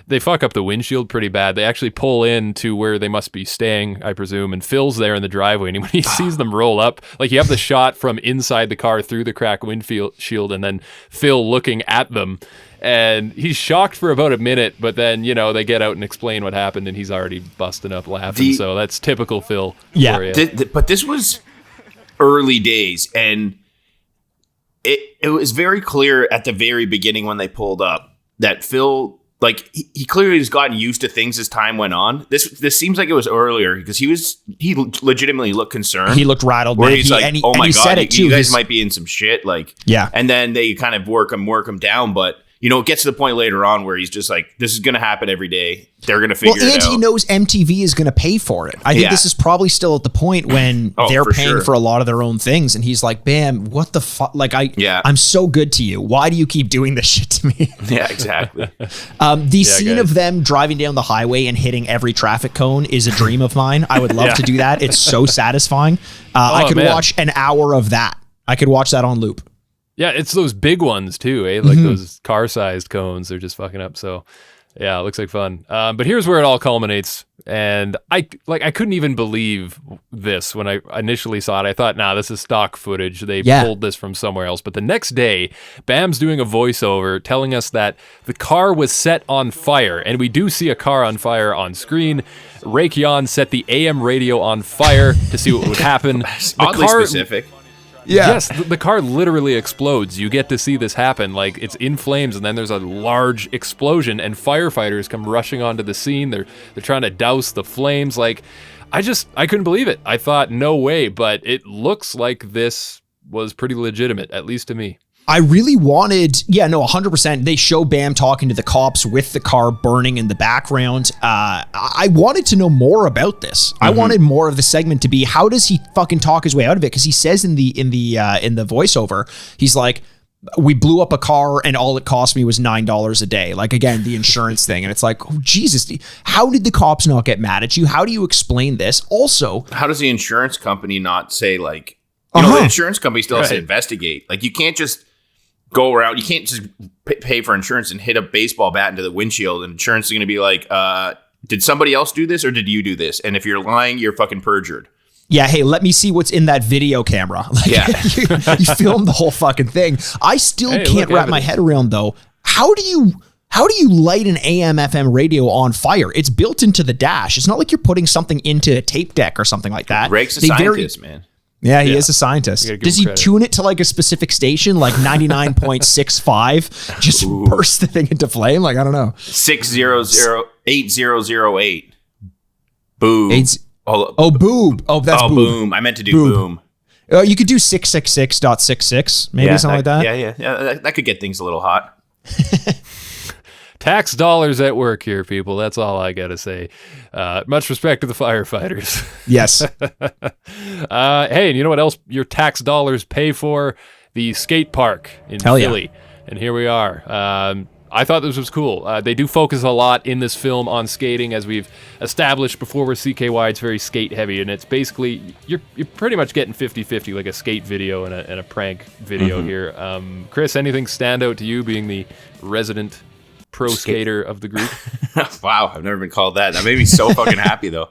They fuck up the windshield pretty bad. They actually pull in to where they must be staying, I presume, and Phil's there in the driveway. And when he sees them roll up, like you have the shot from inside the car through the cracked windshield and then Phil looking at them. And he's shocked for about a minute, but then, they get out and explain what happened, and he's already busting up laughing. So that's typical Phil. Yeah. But this was early days, and it was very clear at the very beginning when they pulled up that Phil, like, he clearly has gotten used to things as time went on. This seems like it was earlier because he legitimately looked concerned. He looked rattled. Where he's like, oh my God, you guys He's, might be in some shit. Like, yeah. And then they kind of work him down, but it gets to the point later on where he's just like, this is going to happen every day. They're going to figure it out. And he knows MTV is going to pay for it. I think this is probably still at the point when they're paying for a lot of their own things. And he's like, Bam, what the fuck? Like, I'm so good to you. Why do you keep doing this shit to me? Yeah, exactly. The scene of them driving down the highway and hitting every traffic cone is a dream of mine. I would love to do that. It's so satisfying. I could watch an hour of that. I could watch that on loop. Yeah, it's those big ones too, eh? Like those car-sized cones. They're just fucking up. So, yeah, it looks like fun. But here's where it all culminates. And I couldn't even believe this when I initially saw it. I thought, nah, this is stock footage. They pulled this from somewhere else. But the next day, Bam's doing a voiceover telling us that the car was set on fire. And we do see a car on fire on screen. Raikyon set the AM radio on fire to see what would happen. Oddly specific. Yeah. Yes, the car literally explodes. You get to see this happen. Like, it's in flames, and then there's a large explosion, and firefighters come rushing onto the scene. They're trying to douse the flames. Like, I couldn't believe it. I thought, no way, but it looks like this was pretty legitimate, at least to me. I really wanted, 100%. They show Bam talking to the cops with the car burning in the background. I wanted to know more about this. I wanted more of the segment to be, how does he fucking talk his way out of it? Because he says in the voiceover, he's like, we blew up a car and all it cost me was $9 a day. Like, again, the insurance thing. And it's like, oh, Jesus, how did the cops not get mad at you? How do you explain this? Also, how does the insurance company not say, like, the insurance company still has to investigate. Like, you can't just go around. You can't just pay for insurance and hit a baseball bat into the windshield, and insurance is going to be like, did somebody else do this or did you do this? And if you're lying, you're fucking perjured. Yeah, hey, let me see what's in that video camera. Like, you filmed the whole fucking thing. I still can't wrap my head around, though. How do you light an AM FM radio on fire? It's built into the dash. It's not like you're putting something into a tape deck or something like that. Rake's a scientist, man. Yeah, he is a scientist. Does he tune it to like a specific station, like 99.65? Just burst the thing into flame? Like, I don't know. 6008008. Boom. Boob. Oh, that's boob. Boom. I meant to do boom. Oh, you could do 666.66, maybe something like that. Yeah. That could get things a little hot. Tax dollars at work here, people. That's all I got to say. Much respect to the firefighters. Yes. Hey, and you know what else your tax dollars pay for? The skate park in Philly. Yeah. And here we are. I thought this was cool. They do focus a lot in this film on skating, as we've established before with CKY. It's very skate heavy, and it's basically, you're pretty much getting 50-50, like a skate video and a prank video here. Chris, anything stand out to you being the resident pro skater of the group? Wow, I've never been called that. That made me so fucking happy, though.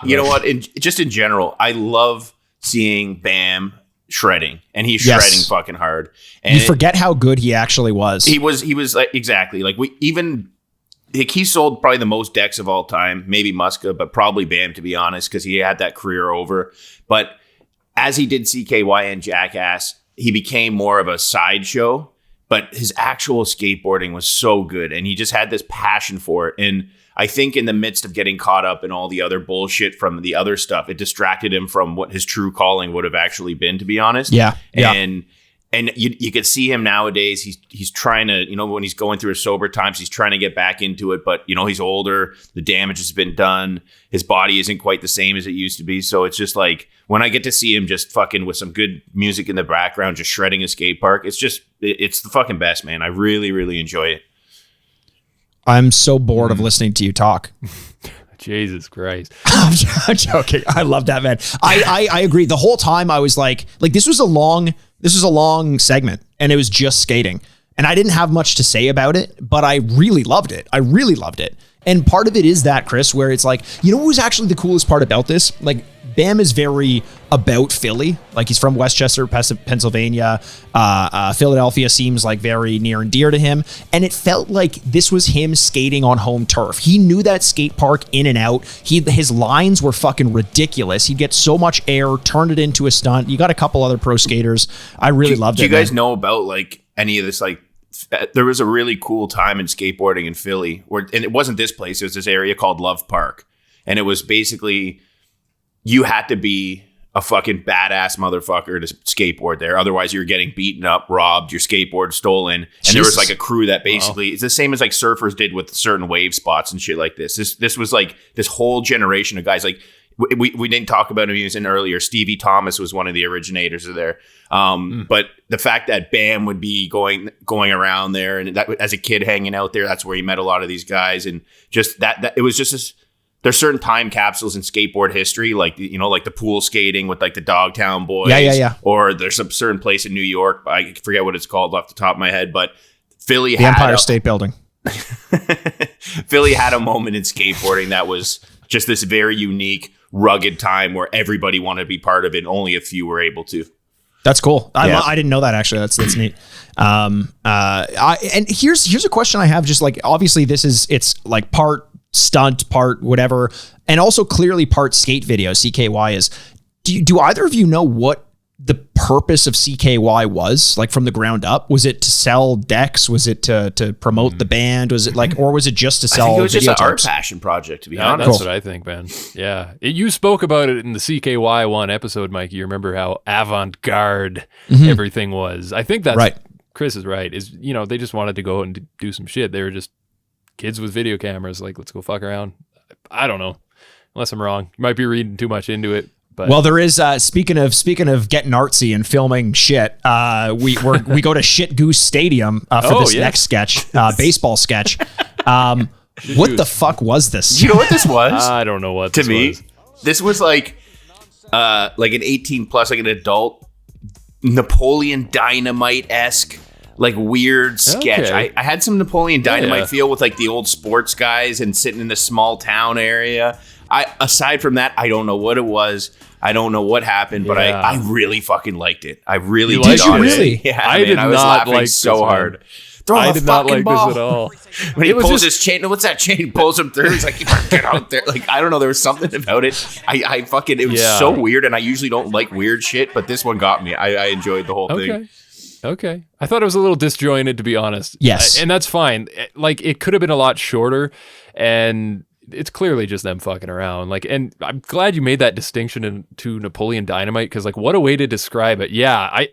You know what? Just in general, I love seeing Bam shredding, and he's shredding fucking hard. And you forget how good he actually was. He was like, exactly. Like, he sold probably the most decks of all time, maybe Muska, but probably Bam, to be honest, because he had that career over. But as he did CKY and Jackass, he became more of a sideshow. But his actual skateboarding was so good, and he just had this passion for it. And I think in the midst of getting caught up in all the other bullshit from the other stuff, it distracted him from what his true calling would have actually been, to be honest. Yeah. And And you could see him nowadays. He's trying to, when he's going through his sober times, he's trying to get back into it. But, he's older. The damage has been done. His body isn't quite the same as it used to be. So it's just like when I get to see him just fucking with some good music in the background, just shredding a skate park, it's the fucking best, man. I really, really enjoy it. I'm so bored of listening to you talk. Jesus Christ. I'm joking. I love that, man. I agree. The whole time I was like this was a long segment and it was just skating. And I didn't have much to say about it, but I really loved it. And part of it is that, Chris, where it's like, what was actually the coolest part about this? Like, Bam is very about Philly. Like, he's from Westchester, Pennsylvania. Philadelphia seems like very near and dear to him. And it felt like this was him skating on home turf. He knew that skate park in and out. His lines were fucking ridiculous. He'd get so much air, turned it into a stunt. You got a couple other pro skaters. I really loved it. Do you guys know about like any of this? Like, there was a really cool time in skateboarding in Philly and it wasn't this place. It was this area called Love Park. And it was basically, you had to be a fucking badass motherfucker to skateboard there. Otherwise you're getting beaten up, robbed, your skateboard stolen. And there was like a crew that basically, it's the same as like surfers did with certain wave spots and shit like this. This was like this whole generation of guys. Like we didn't talk about him. He was in earlier. Stevie Thomas was one of the originators of there. But the fact that Bam would be going around there and that as a kid hanging out there, that's where he met a lot of these guys. And just that it was just this, there's certain time capsules in skateboard history, like, like the pool skating with like the Dogtown Boys. Yeah. Or there's a certain place in New York. I forget what it's called off the top of my head, but Philly the Empire State Building. Philly had a moment in skateboarding that was just this very unique, rugged time where everybody wanted to be part of it. And only a few were able to. That's cool. I didn't know that actually. That's neat. And here's a question I have. Just like, obviously it's like part stunt, part whatever, and also clearly part skate video. CKY is. Do either of you know what the purpose of CKY was, like, from the ground up? Was it to sell decks? Was it to promote the band? Was it like, or was it just to sell? I think it was just an art videotapes? passion project, to be Yeah, honest. that's what I think, man. Yeah. You spoke about it in the CKY1 episode, Mikey. You remember how avant-garde everything was. I think that's right. Chris is right. They just wanted to go and do some shit. They were just kids with video cameras. Like, let's go fuck around. I don't know. Unless I'm wrong. You might be reading too much into it. But. Well, there is speaking of getting artsy and filming shit. We go to Shit Goose Stadium for this next sketch, baseball sketch. What the fuck was this? Do you know what this was? I don't know what this was. This was like an 18 plus, like an adult Napoleon Dynamite-esque, like, weird sketch. Okay. I had some Napoleon Dynamite feel with like the old sports guys and sitting in the small town area. Aside from that, I don't know what it was. I don't know what happened, but I really fucking liked it. I really did. Did you really? Yeah, I was laughing like so hard. I did not like this at all. When he pulls his chain, what's that chain? He pulls him through. He's like, get out there. Like, I don't know. There was something about it. It was so weird, and I usually don't like weird shit, but this one got me. I enjoyed the whole thing. Okay. I thought it was a little disjointed, to be honest. Yes. And that's fine. Like, it could have been a lot shorter, and it's clearly just them fucking around. Like, and I'm glad you made that distinction to Napoleon Dynamite, because, like, what a way to describe it. Yeah,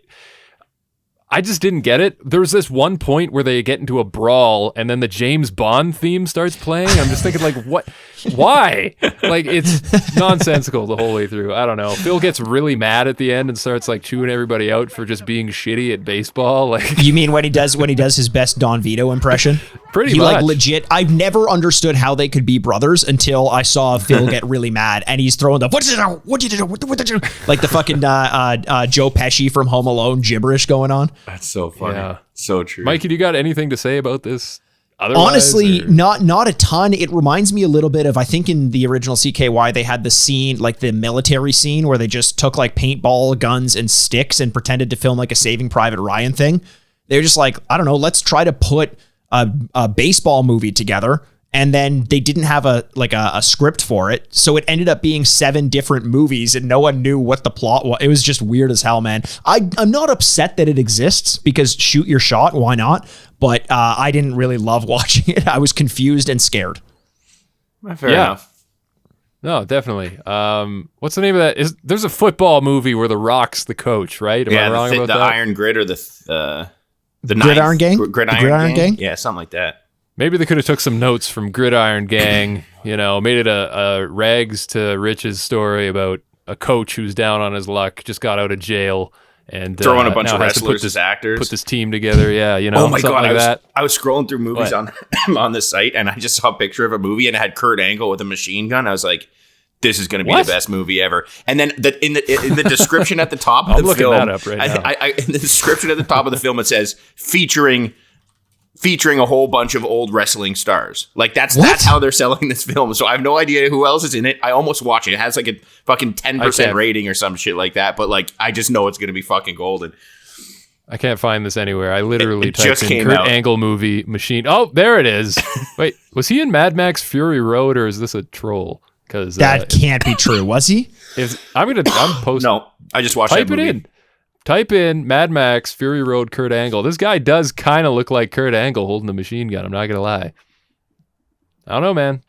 I just didn't get it. There was this one point where they get into a brawl and then the James Bond theme starts playing. I'm just thinking, like, what? Why? Like, it's nonsensical the whole way through. I don't know. Phil gets really mad at the end and starts, like, chewing everybody out for just being shitty at baseball. Like, you mean when he does his best Don Vito impression? Pretty much. Like, legit. I've never understood how they could be brothers until I saw Phil get really mad and he's throwing the what did you do? Like the fucking Joe Pesci from Home Alone gibberish going on. That's so funny. Yeah. So true. Mikey, do you got anything to say about this? Otherwise, honestly, not a ton. It reminds me a little bit of, I think in the original CKY, they had the scene, like the military scene, where they just took like paintball guns and sticks and pretended to film like a Saving Private Ryan thing. They're just like, I don't know, let's try to put a baseball movie together. And then they didn't have a script for it. So it ended up being 7 different movies and no one knew what the plot was. It was just weird as hell, man. I'm not upset that it exists, because shoot your shot. Why not? But I didn't really love watching it. I was confused and scared. Fair enough. No, definitely. What's the name of that? There's a football movie where The Rock's the coach, right? Am I wrong about the that? Iron Grid or the Gridiron Gang? Gridiron Gang? Yeah, something like that. Maybe they could have took some notes from Gridiron Gang, made it a rags to riches story about a coach who's down on his luck, just got out of jail, and throwing a bunch now of has to wrestlers as actors. Put this team together, Oh my god, that. I was scrolling through movies on the site, and I just saw a picture of a movie, and it had Kurt Angle with a machine gun. I was like, this is going to be the best movie ever. And then in the description at the top of the film, I'm looking that up right now. In the description at the top of the film, it says featuring a whole bunch of old wrestling stars. Like that's how they're selling this film. So I have no idea who else is in it. I almost watch it. It has like a fucking 10% rating or some shit like that. But like, I just know it's going to be fucking golden. I can't find this anywhere. I literally it typed just in came Kurt out. Angle movie machine. Oh, there it is. Wait, was he in Mad Max Fury Road or is this a troll? Because that can't be true. Was he? I'm posting. No, I just watched that movie. Type in Mad Max Fury Road Kurt Angle. This guy does kind of look like Kurt Angle holding a machine gun. I'm not gonna lie. I don't know, man.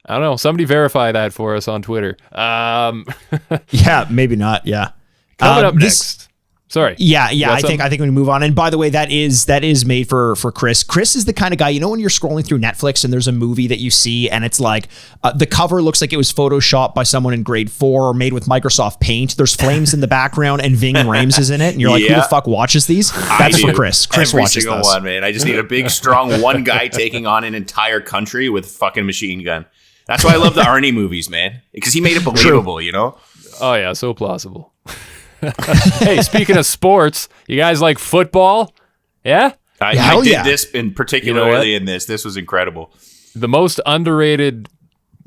I don't know. Somebody verify that for us on Twitter. Yeah, maybe not. Yeah. Coming up next. Sorry. Yeah. I think we move on. And by the way, that is made for Chris. Chris is the kind of guy, when you're scrolling through Netflix and there's a movie that you see and it's like the cover looks like it was photoshopped by someone in grade 4 or made with Microsoft Paint. There's flames in the background and Ving Rhames is in it. And you're like, who the fuck watches these? That's for Chris. Chris watches single those. one, man. I just need a big, strong one guy taking on an entire country with a fucking machine gun. That's why I love the Arnie movies, man. Because he made it believable, Oh yeah, so plausible. Hey, speaking of sports, you guys like football? Yeah? I did this particularly in this. This was incredible. The most underrated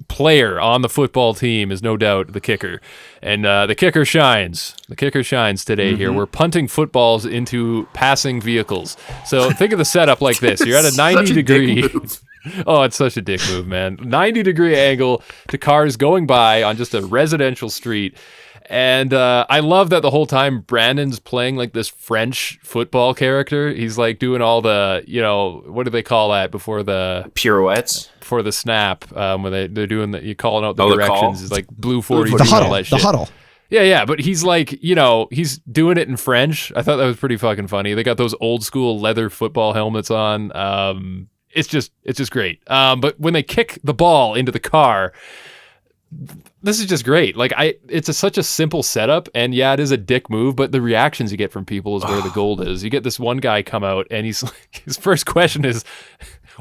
player on the football team is no doubt the kicker. And the kicker shines. The kicker shines today here. We're punting footballs into passing vehicles. So think of the setup like this. You're at a 90-degree... Oh, it's such a dick move, man. 90-degree angle to cars going by on just a residential street. And I love that the whole time Brandon's playing like this French football character. He's like doing all the, what do they call that before the pirouettes? Before the snap, when they're doing the, you calling out the directions. It's like blue 42 the and all that shit. The huddle. Yeah, but he's like, he's doing it in French. I thought that was pretty fucking funny. They got those old school leather football helmets on. It's just great. But when they kick the ball into the car, this is just great. Like it's such a simple setup, and yeah, it is a dick move, but the reactions you get from people is where the gold is. You get this one guy come out, and he's like, his first question is,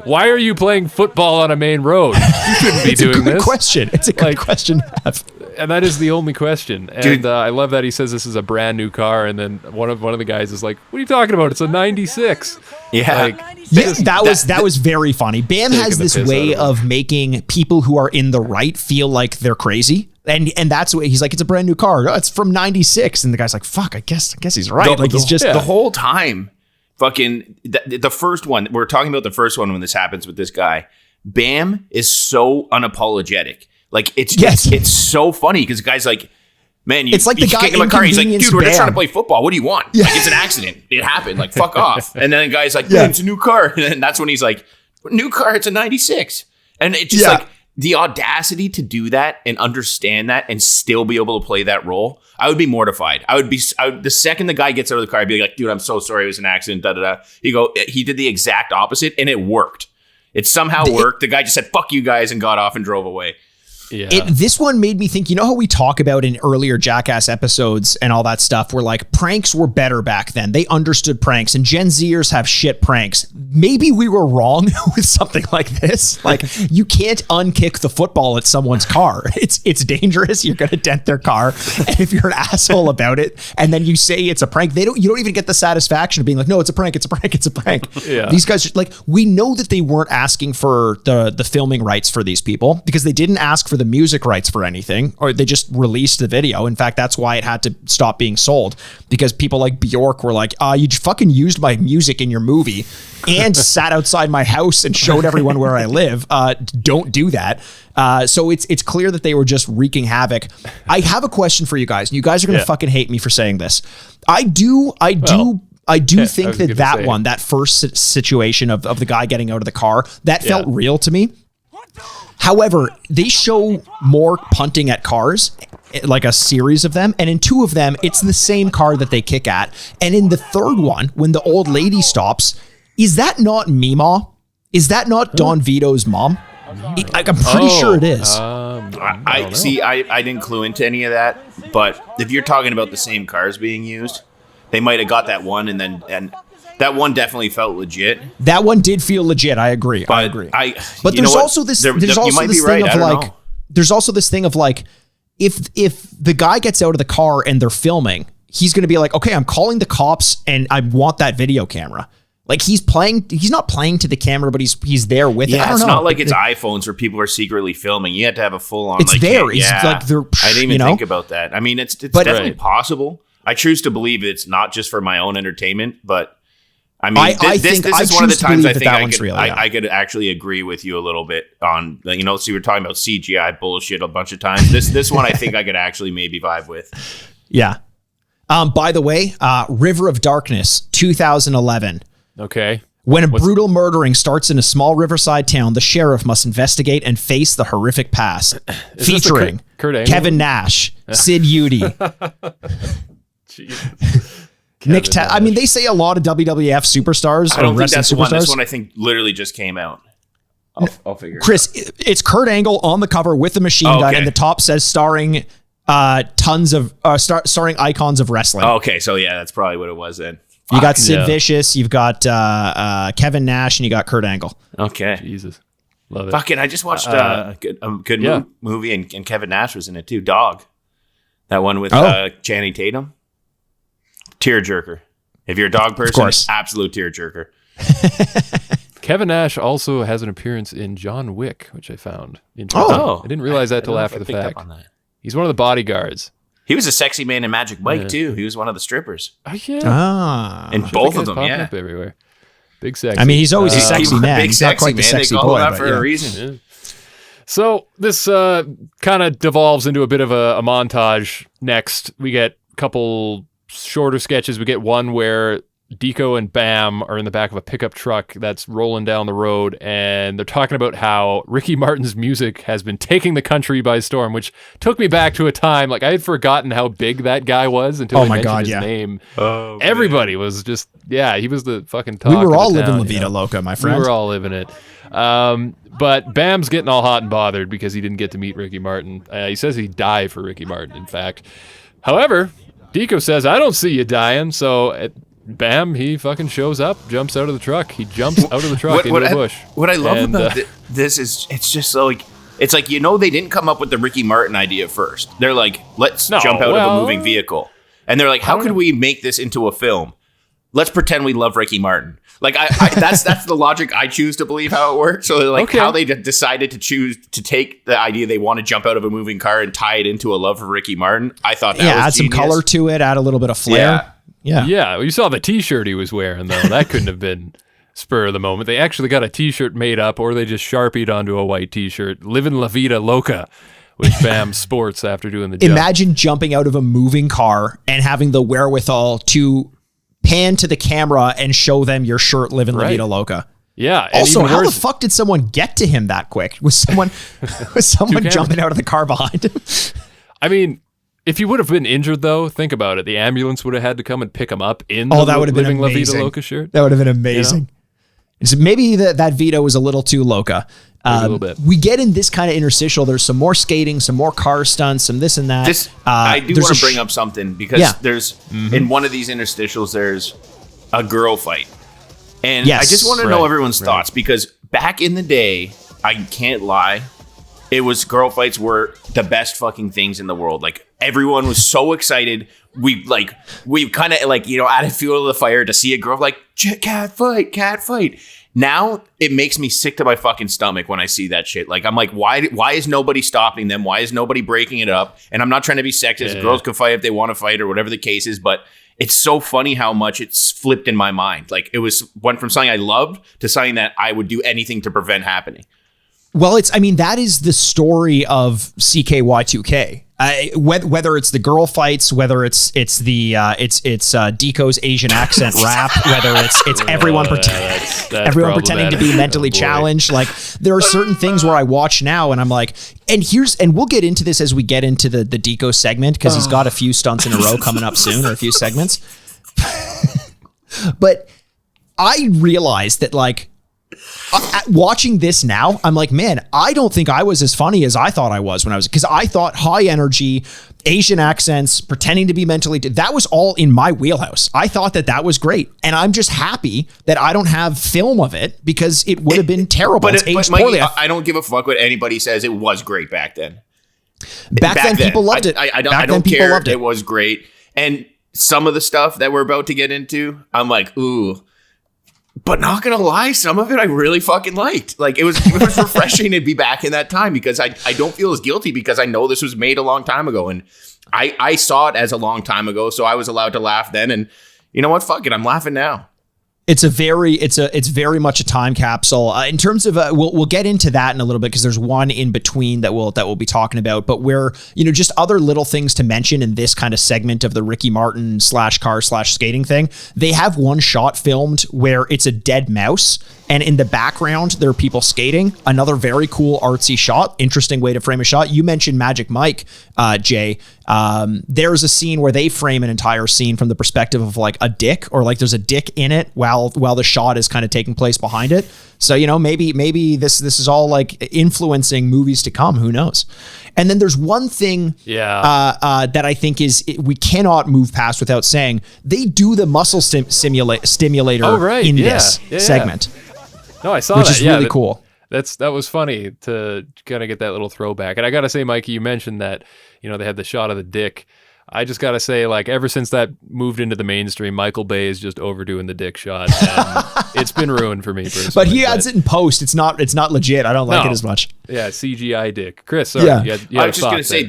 "Why are you playing football on a main road? You shouldn't be doing this." It's a good question to have. And that is the only question. And I love that he says this is a brand new car, and then one of the guys is like, "What are you talking about? It's a '96." Yeah. That was very funny. Bam has this way of making people who are in the right feel like they're crazy. And that's what he's like, it's a brand new car. Oh, it's from 96. And the guy's like, fuck, I guess he's right. He's just the whole time. Fucking the first one, we're talking about the first one when this happens with this guy. Bam is so unapologetic. Like it's so funny because the guy's like, man, it's like the guy in my car. He's like, dude, we're just Bam. trying to play football. What do you want? Yeah. Like, it's an accident. It happened. Like, fuck off. And then the guy's like, man, it's a new car. And then that's when he's like, new car, it's a 96. And it's just like the audacity to do that and understand that and still be able to play that role. I would be mortified. The second the guy gets out of the car, I'd be like, dude, I'm so sorry. It was an accident. Da, da, da. He did the exact opposite and it worked. It somehow worked. The guy just said, fuck you guys, and got off and drove away. Yeah. This one made me think, how we talk about in earlier Jackass episodes and all that stuff where like pranks were better back then. They understood pranks, and Gen Zers have shit pranks. Maybe we were wrong with something like this. Like you can't unkick the football at someone's car. It's dangerous. You're going to dent their car. And if you're an asshole about it and then you say it's a prank, you don't even get the satisfaction of being like, no, it's a prank. It's a prank. It's a prank. Yeah. These guys, like, we know that they weren't asking for the filming rights for these people because they didn't ask for the music rights for anything, or they just released the video. In fact, that's why it had to stop being sold, because people like Bjork were like, you fucking used my music in your movie and sat outside my house and showed everyone where I live. Don't do that. So it's clear that they were just wreaking havoc. I have a question for you guys. You guys are going to fucking hate me for saying this. I do think that first situation of the guy getting out of the car, that felt real to me. However, they show more punting at cars, like a series of them, and in 2 of them, it's the same car that they kick at. And in the 3rd one, when the old lady stops, is that not Mima? Is that not Don Vito's mom? I'm pretty sure it is. I see. I didn't clue into any of that, but if you're talking about the same cars being used, they might have got that one, and that one definitely felt legit. That one did feel legit. I agree. But But there's also this. There's also this thing of like. There's also this thing of like, if the guy gets out of the car and they're filming, he's going to be like, okay, I'm calling the cops and I want that video camera. Like he's not playing to the camera, but he's there with it. I don't know. It's not like it's iPhones where people are secretly filming. You have to have a full on. It's like, there. Yeah, like they're, I didn't even think about that. I mean, it's definitely possible. I choose to believe it's not just for my own entertainment, but I mean, this is one of the times I think I could actually agree with you a little bit on. So we're talking about CGI bullshit a bunch of times. This one I think I could actually maybe vibe with. Yeah. By the way, River of Darkness, 2011. Okay. When a brutal murdering starts in a small riverside town, the sheriff must investigate and face the horrific past. Featuring Kurt Kevin Nash, Sid Udy, Nick. I mean, they say a lot of WWF superstars. I don't think that's the one. Superstars. This one I think literally just came out. I'll figure. Chris, it's Kurt Angle on the cover with the machine gun, and the top says starring starring icons of wrestling. Okay, so yeah, that's probably what it was then. You got Sid Vicious, you've got Kevin Nash, and you got Kurt Angle. Okay. Jesus. Love it. Fucking, I just watched a good movie, and Kevin Nash was in it too. Dog. That one with Channing Tatum. Tearjerker. If you're a dog person, absolute tearjerker. Kevin Nash also has an appearance in John Wick, which I found interesting. I didn't realize that till after the fact. He's one of the bodyguards. He was a sexy man in Magic Mike, too. He was one of the strippers. Oh, yeah. And both of them, up everywhere. Big sexy. I mean, he's always a sexy man. Big he's sexy not quite man. the sexy they call boy, him that for a reason. Yeah. So this kind of devolves into a bit of a montage next. We get a couple shorter sketches. We get one where Deco and Bam are in the back of a pickup truck that's rolling down the road, and they're talking about how Ricky Martin's music has been taking the country by storm, which took me back to a time, like I had forgotten how big that guy was until I mentioned his name. Oh, everybody was just, he was the fucking talk. We were all living La Vida Loca, my friend. We were all living it. But Bam's getting all hot and bothered because he didn't get to meet Ricky Martin. He says he'd die for Ricky Martin, in fact. However, Deco says, I don't see you dying, so... Bam, he fucking shows up, jumps out of the truck. He jumps out of the truck into the bush. What I love about this is it's just like, it's like, they didn't come up with the Ricky Martin idea first. They're like, let's jump out of a moving vehicle. And they're like, how could we make this into a film? Let's pretend we love Ricky Martin. Like, that's the logic I choose to believe how it works. So like how they decided to choose to take the idea they want to jump out of a moving car and tie it into a love for Ricky Martin. I thought that was add genius. some color to it, add a little bit of flair. Yeah. You saw the T-shirt he was wearing, though. That couldn't have been spur of the moment. They actually got a T-shirt made up, or they just Sharpied onto a white T-shirt. Living La Vida Loca, which Bam sports after doing the job. Imagine jumping out of a moving car and having the wherewithal to pan to the camera and show them your shirt, Living La Vida Loca. Yeah. Also, how the fuck did someone get to him that quick? Was someone jumping out of the car behind him? I mean... If he would have been injured, though, think about it. The ambulance would have had to come and pick him up in the Living La Vida Loca shirt. That would have been amazing. So maybe that Vito was a little too Loca. A little bit. We get in this kind of interstitial. There's some more skating, some more car stunts, some this and that. I do want to bring up something because there's in one of these interstitials, there's a girl fight. And I just want to know everyone's thoughts because back in the day, I can't lie, it was girl fights were the best fucking things in the world. Like everyone was so excited. We kind of added fuel to the fire to see a girl like cat fight. Now it makes me sick to my fucking stomach when I see that shit. Like I'm like, why is nobody stopping them? Why is nobody breaking it up? And I'm not trying to be sexist. Girls can fight if they want to fight or whatever the case is, but it's so funny how much it's flipped in my mind. Like it went from something I loved to something that I would do anything to prevent happening. Well, that is the story of CKY2K. Whether it's the girl fights, whether it's Deco's Asian accent rap, whether it's everyone pretending to be mentally challenged. Like, there are certain things where I watch now and I'm like, and we'll get into this as we get into the Deco segment, because he's got a few stunts in a row coming up soon, or a few segments. But I realized that, like, watching this now, I'm like, man, I don't think I was as funny as I thought I was when I was, because I thought high energy, Asian accents, pretending to be mentally, that was all in my wheelhouse. I thought that was great. And I'm just happy that I don't have film of it, because it would have been terrible. But Mikey, I don't give a fuck what anybody says. It was great back then. Back then people loved it. I don't care. It was great. And some of the stuff that we're about to get into, I'm like, ooh. But not gonna lie, some of it I really fucking liked. Like, it was refreshing to be back in that time, because I don't feel as guilty, because I know this was made a long time ago, and I saw it as a long time ago, so I was allowed to laugh then. And you know what? Fuck it, I'm laughing now. It's very much a time capsule. In terms of we'll get into that in a little bit, because there's one in between that we'll be talking about. But just other little things to mention in this kind of segment of the Ricky Martin /car/skating thing. They have one shot filmed where it's a dead mouse, and in the background there are people skating. Another very cool artsy shot, interesting way to frame a shot. You mentioned Magic Mike, Jay. There's a scene where they frame an entire scene from the perspective of like a dick, or like there's a dick in it while the shot is kind of taking place behind it. So, maybe this is all like influencing movies to come. Who knows? And then there's one thing that I think we cannot move past without saying, they do the muscle stimulator in this segment. No, I saw which that. Is really cool. That was funny to kind of get that little throwback. And I got to say, Mikey, you mentioned that, they had the shot of the dick. I just got to say, like, ever since that moved into the mainstream, Michael Bay is just overdoing the dick shot. And it's been ruined for me personally. But he adds it in post. It's not legit. I don't like it as much. Yeah, CGI dick. Chris, sorry. Yeah. I was just going to say,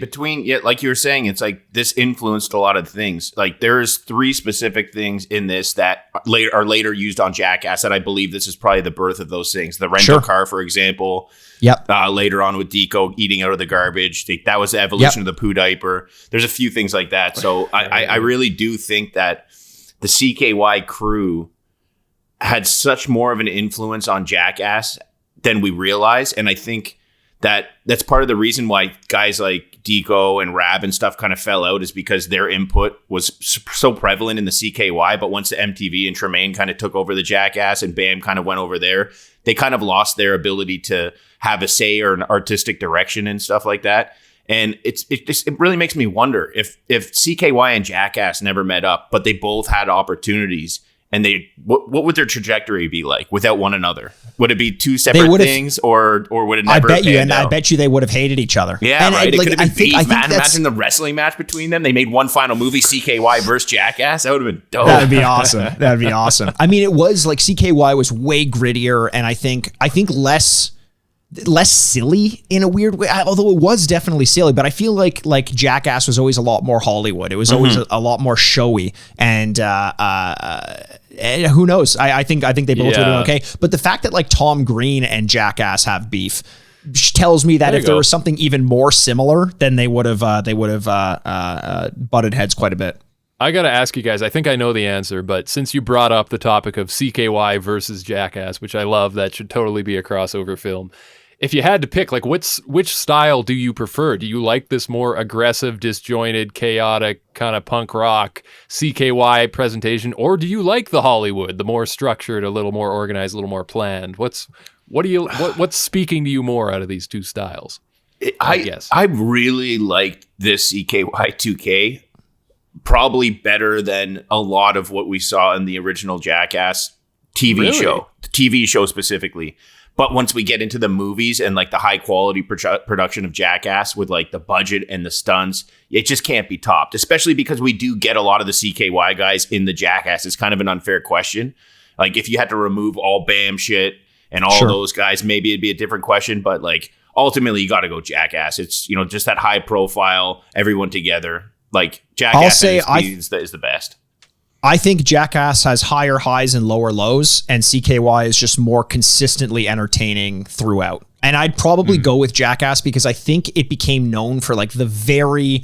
like you were saying, it's like this influenced a lot of things. Like, there's 3 specific things in this that are later used on Jackass, that I believe this is probably the birth of those things. The rental car, for example. Yep. Later on with Deco eating out of the garbage. That was the evolution of the poo diaper. There's a few things like that. So I really do think that the CKY crew had such more of an influence on Jackass than we realize. And I think that's part of the reason why guys like Deco and Rab and stuff kind of fell out, is because their input was so prevalent in the CKY. But once the MTV and Tremaine kind of took over the Jackass and Bam kind of went over there, they kind of lost their ability to have a say or an artistic direction and stuff like that. And it really makes me wonder if CKY and Jackass never met up, but they both had opportunities, and what would their trajectory be like without one another? Would it be 2 separate things, or would it never? I bet you they would have hated each other. Yeah, right. It could have been beef, man. Imagine the wrestling match between them. They made one final movie, CKY versus Jackass. That would have been dope. That'd be awesome. I mean, it was like CKY was way grittier, and I think less silly in a weird way, although it was definitely silly. But I feel like Jackass was always a lot more Hollywood. It was always a lot more showy, and who knows? I think they both were doing okay. But the fact that like Tom Green and Jackass have beef tells me that if there was something even more similar, then they would have butted heads quite a bit. I got to ask you guys, I think I know the answer, but since you brought up the topic of CKY versus Jackass, which I love, that should totally be a crossover film. If you had to pick, like, which style do you prefer? Do you like this more aggressive, disjointed, chaotic, kind of punk rock CKY presentation, or do you like the Hollywood, the more structured, a little more organized, a little more planned? What's speaking to you more out of these 2 styles? I guess I really liked this CKY2K. Probably better than a lot of what we saw in the original Jackass TV show, the TV show specifically. But once we get into the movies and like the high quality production of Jackass with like the budget and the stunts, it just can't be topped, especially because we do get a lot of the CKY guys in the Jackass. It's kind of an unfair question. Like, if you had to remove all Bam shit and all those guys, maybe it'd be a different question. But like, ultimately you got to go Jackass. It's, just that high profile, everyone together. Like, Jackass is the best. I think Jackass has higher highs and lower lows, and CKY is just more consistently entertaining throughout. And I'd probably go with Jackass because I think it became known for like the very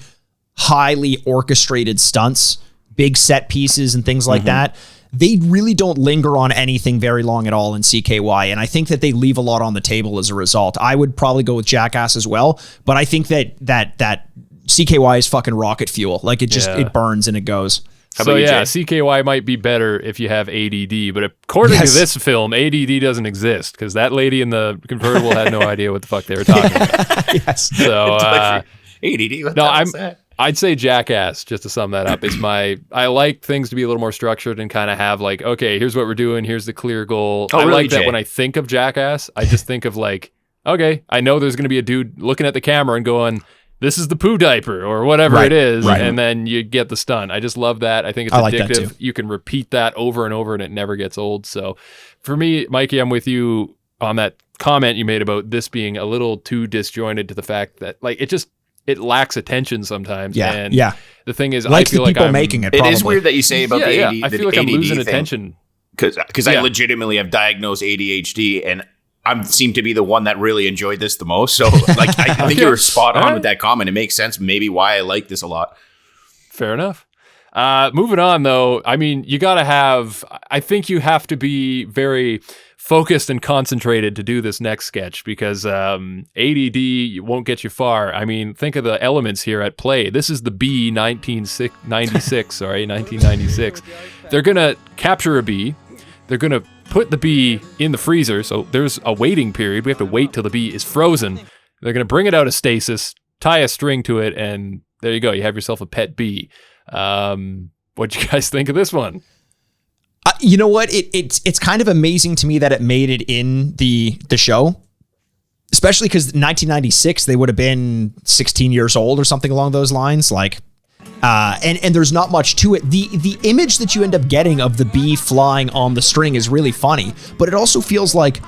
highly orchestrated stunts, big set pieces and things like that. They really don't linger on anything very long at all in CKY. And I think that they leave a lot on the table as a result. I would probably go with Jackass as well, but I think that CKY is fucking rocket fuel. Like it burns and it goes. So yeah, CKY might be better if you have ADD, but according to this film, ADD doesn't exist because that lady in the convertible had no idea what the fuck they were talking about. Yes. So ADD. I'd say Jackass, just to sum that up. I like things to be a little more structured and kind of have like, okay, here's what we're doing. Here's the clear goal. I really, like that when I think of Jackass, I just think of like, okay, I know there's going to be a dude looking at the camera and going, this is the poo diaper or whatever it is. Right. And then you get the stunt. I just love that. I think it's addictive. Like you can repeat that over and over and it never gets old. So for me, Mikey, I'm with you on that comment you made about this being a little too disjointed to the fact that like it lacks attention sometimes. And the thing is, like I feel the people like making it. It is weird that you say about the ADD. I feel like I'm losing attention because I legitimately have diagnosed ADHD and I seem to be the one that really enjoyed this the most. So like, I think you were spot on with that comment. It makes sense maybe why I like this a lot. Fair enough. Moving on though. I mean, I think you have to be very focused and concentrated to do this next sketch because ADD won't get you far. I mean, think of the elements here at play. This is the bee 1996. They're going to capture a bee. They're going to put the bee in the freezer. So there's a waiting period. We have to wait till the bee is frozen. They're going to bring it out of stasis, tie a string to it, and there you go. You have yourself a pet bee. What'd you guys think of this one? You know what? It's kind of amazing to me that it made it in the show, especially because 1996 they would have been 16 years old or something along those lines. Like, and there's not much to it. The image that you end up getting of the bee flying on the string is really funny, but it also feels like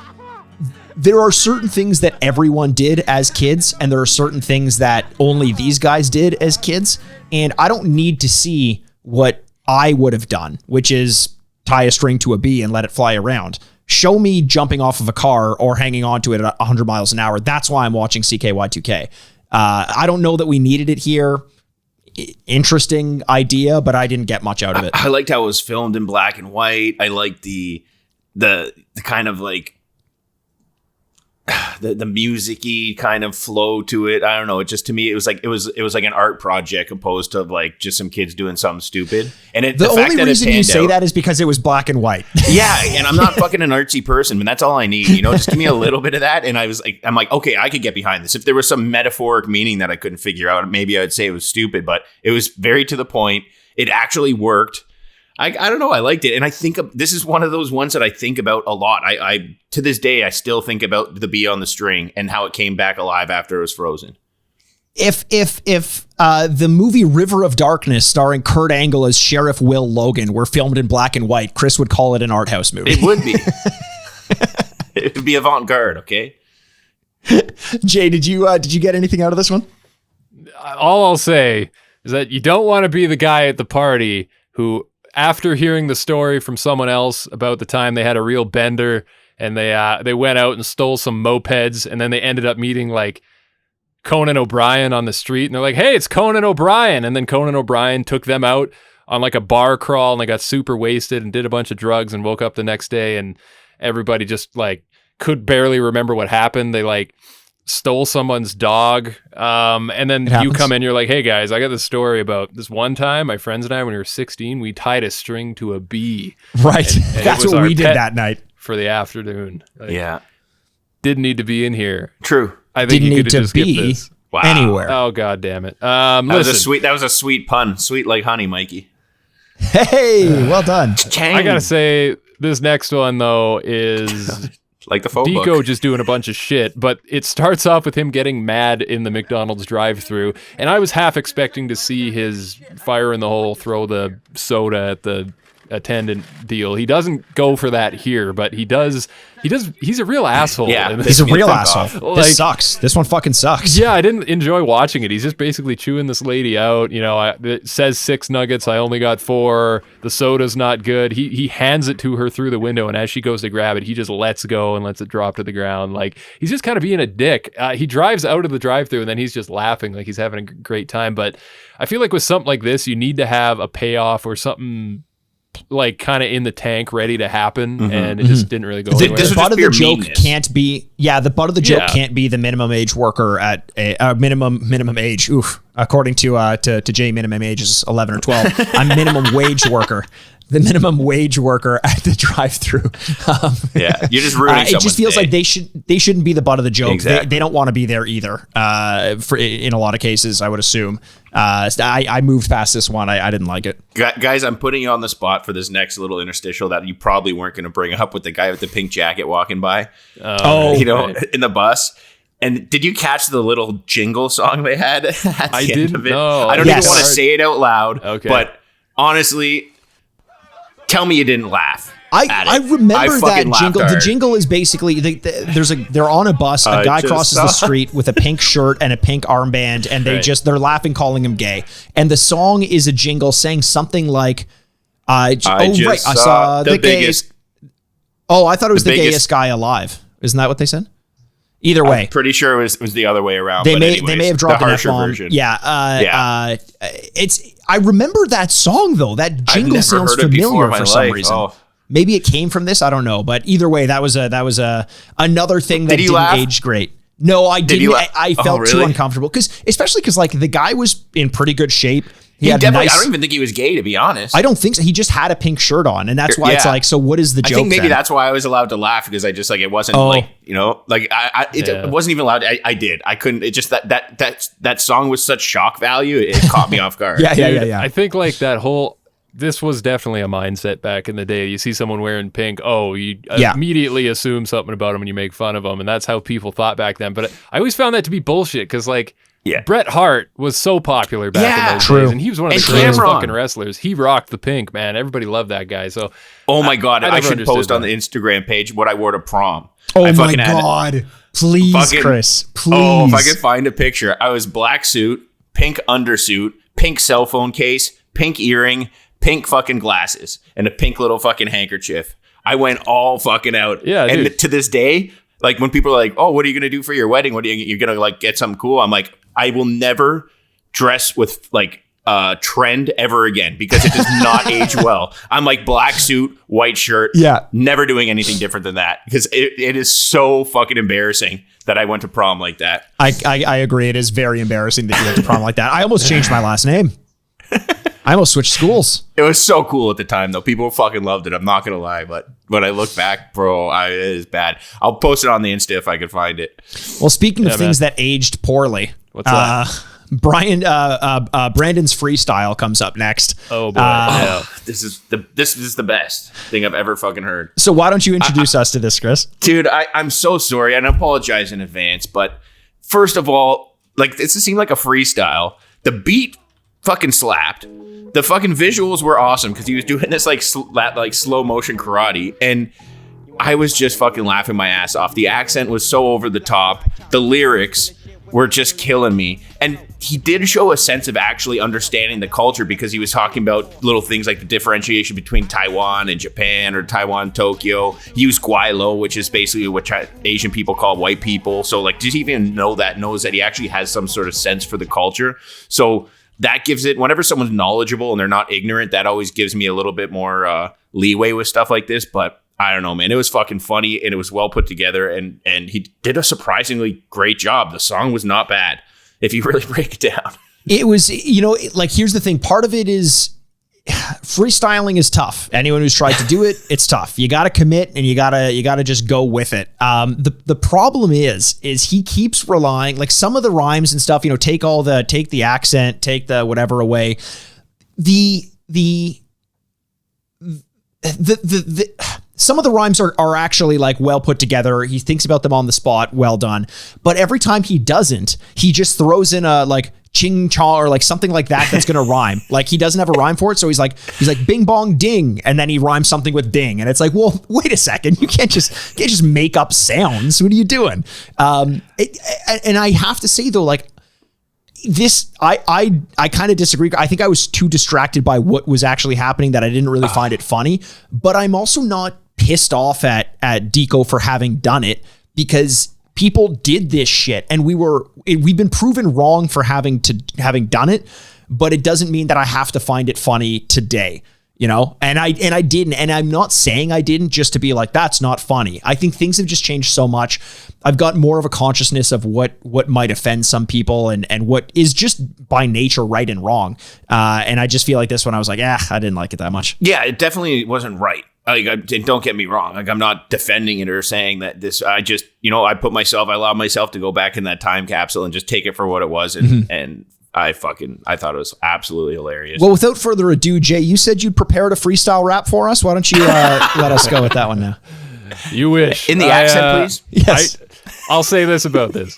there are certain things that everyone did as kids, and there are certain things that only these guys did as kids. And I don't need to see what I would have done, which is tie a string to a bee and let it fly around. Show me jumping off of a car or hanging onto it at 100 miles an hour. That's why I'm watching CKY2K. I don't know that we needed it here. Interesting idea, but I didn't get much out of it. I liked how it was filmed in black and white. I liked the kind of like the music-y kind of flow to it. I don't know. It just, to me, it was like an art project opposed to like just some kids doing something stupid. And the only reason you say that is because it was black and white. Yeah, and I'm not fucking an artsy person, but that's all I need. You know, just give me a little bit of that, and I'm like, okay, I could get behind this. If there was some metaphoric meaning that I couldn't figure out, maybe I would say it was stupid, but it was very to the point. It actually worked. I don't know. I liked it. And I think this is one of those ones that I think about a lot. I to this day, I still think about the bee on the string and how it came back alive after it was frozen. If the movie River of Darkness starring Kurt Angle as Sheriff Will Logan were filmed in black and white, Chris would call it an art house movie. It would be. It would be avant-garde, okay? Jay, did you get anything out of this one? All I'll say is that you don't want to be the guy at the party who, after hearing the story from someone else about the time they had a real bender and they went out and stole some mopeds, and then they ended up meeting like Conan O'Brien on the street, and they're like, hey, it's Conan O'Brien. And then Conan O'Brien took them out on like a bar crawl, and they got super wasted and did a bunch of drugs and woke up the next day, and everybody just like could barely remember what happened. They like stole someone's dog. And then you come in, you're like, hey guys, I got this story about this one time my friends and I, when we were 16, we tied a string to a bee. Right. And that's what we did that night for the afternoon. Like, yeah. Didn't need to be in here. True. I think didn't you need could have to just skipped be this. Wow. Anywhere. Oh god damn it. That was a sweet pun. Sweet like honey, Mikey. Hey, well done. I gotta say, this next one though is like the phone Dico book. just doing a bunch of shit, but it starts off with him getting mad in the McDonald's drive-thru, and I was half expecting to see his fire in the hole, throw the soda at the attendant deal. He doesn't go for that here, but he does. He's a real asshole. Yeah, He's a real asshole. Like, This sucks. This one fucking sucks. yeah, I didn't enjoy watching it. He's just basically chewing this lady out. It says 6 nuggets. I only got 4. The soda's not good. He hands it to her through the window, and as she goes to grab it, he just lets go and lets it drop to the ground. Like, he's just kind of being a dick. He drives out of the drive-thru, and then he's just laughing like he's having a great time. But I feel like with something like this, you need to have a payoff or something like kind of in the tank ready to happen, and it just didn't really go anywhere. The butt of the joke can't be the butt of the joke Yeah. can't be the minimum age worker at a minimum age. Oof, according to Jay, minimum age is 11 or 12. I'm minimum wage worker. The minimum wage worker at the drive-thru. Yeah, you're just ruining. It just feels like they shouldn't be the butt of the joke. Exactly. They don't want to be there either. In a lot of cases, I would assume. I moved past this one. I didn't like it. Guys, I'm putting you on the spot for this next little interstitial that you probably weren't going to bring up with the guy with the pink jacket walking by. In the bus. And did you catch the little jingle song they had at the I end didn't of it? know. I don't Yes. even want to say it out loud. Okay. But honestly, tell me you didn't laugh. I remember I that fucking laughed jingle. The hard. jingle is basically they're on a bus. A guy just crosses the street with a pink shirt and a pink armband, and they're laughing, calling him gay. And the song is a jingle saying something like, I saw the biggest. gayest. Oh, I thought it was the biggest- gayest guy alive. Isn't that what they said? Either way, I'm pretty sure it was the other way around. they but may anyways, have dropped the an harsher F-bomb. version. Yeah, I remember that song though. That jingle never sounds heard it before familiar in my for some life. reason. Oh. Maybe it came from this. I don't know. But either way, that was another thing that Did he didn't laugh? age great. No, I didn't. he laugh? I Oh, felt too really? uncomfortable especially because like the guy was in pretty good shape. He had Definitely. nice. I don't even think he was gay, to be honest. I don't think so. He just had a pink shirt on, and that's why it's Yeah. like. So what is the I joke? think maybe then? that's why I was allowed to laugh, because I just like it wasn't it wasn't even allowed. I did. I couldn't. It just that song was such shock value. It caught me off guard. Yeah. I think like this was definitely a mindset back in the day. You see someone wearing pink, you immediately assume something about them and you make fun of them, and that's how people thought back then. But I always found that to be bullshit, because like Bret Hart was so popular back in those days, and he was one of the greatest fucking wrestlers. He rocked the pink, man. Everybody loved that guy. So, oh my god, I should post on that. the Instagram page what I wore to prom. Oh I my fucking had- god! Please, Chris. Please. Oh, if I could find a picture, I was black suit, pink undersuit, pink cell phone case, pink earring, pink fucking glasses, and a pink little fucking handkerchief. I went all fucking out. Yeah, and dude. to this day, like when people are like, "Oh, what are you gonna do for your wedding? You're gonna like get something cool?" I'm like, I will never dress with like trend ever again, because it does not age well. I'm like black suit, white shirt. Yeah. Never doing anything different than that, because it is so fucking embarrassing that I went to prom like that. I agree. It is very embarrassing that you went to prom like that. I almost changed my last name. I almost switched schools. It was so cool at the time, though. People fucking loved it. I'm not gonna lie, but when I look back, bro, it is bad. I'll post it on the Insta if I could find it. Well, speaking of things that aged poorly, What's that? Brandon's freestyle comes up next. Oh boy. This is the best thing I've ever fucking heard. So why don't you introduce us to this, Chris? Dude, I'm so sorry, and I apologize in advance, but first of all, like, this seemed like a freestyle. The beat fucking slapped. The fucking visuals were awesome, because he was doing this like slow motion karate, and I was just fucking laughing my ass off. The accent was so over the top. The lyrics were just killing me. And he did show a sense of actually understanding the culture, because he was talking about little things like the differentiation between Taiwan and Japan, or Taiwan, Tokyo. He used Guaylo, which is basically what Asian people call white people. So like, does he even knows that he actually has some sort of sense for the culture? So that gives it, whenever someone's knowledgeable and they're not ignorant, that always gives me a little bit more leeway with stuff like this. But I don't know, man. It was fucking funny, and it was well put together, and he did a surprisingly great job. The song was not bad, if you really break it down. It was, like, here's the thing. Part of it is freestyling is tough. Anyone who's tried to do it, it's tough. You got to commit, and you gotta just go with it. The problem is he keeps relying, like, some of the rhymes and stuff, take the accent, take the whatever away. Some of the rhymes are actually like well put together. He thinks about them on the spot. Well done. But every time he doesn't, he just throws in a like ching chaw or like something like that that's gonna rhyme. Like he doesn't have a rhyme for it, so he's like bing bong ding, and then he rhymes something with ding, and it's like, well, wait a second, you can't just make up sounds. What are you doing? And I have to say though, like this, I kind of disagree. I think I was too distracted by what was actually happening that I didn't really find it funny. But I'm also not pissed off at Dico for having done it, because people did this shit and we've been proven wrong for having done it, but it doesn't mean that I have to find it funny today, you know? And I didn't, and I'm not saying I didn't just to be like, that's not funny. I think things have just changed so much. I've got more of a consciousness of what might offend some people and what is just by nature right and wrong. And I just feel like this one, I was like, I didn't like it that much. Yeah, it definitely wasn't right. Like, don't get me wrong. Like, I'm not defending it or saying that this. I just, I allowed myself to go back in that time capsule and just take it for what it was, and I thought it was absolutely hilarious. Well, without further ado, Jay, you said you'd prepared a freestyle rap for us. Why don't you let us go with that one now? You wish. In the accent, please. Yes. I'll say this about this.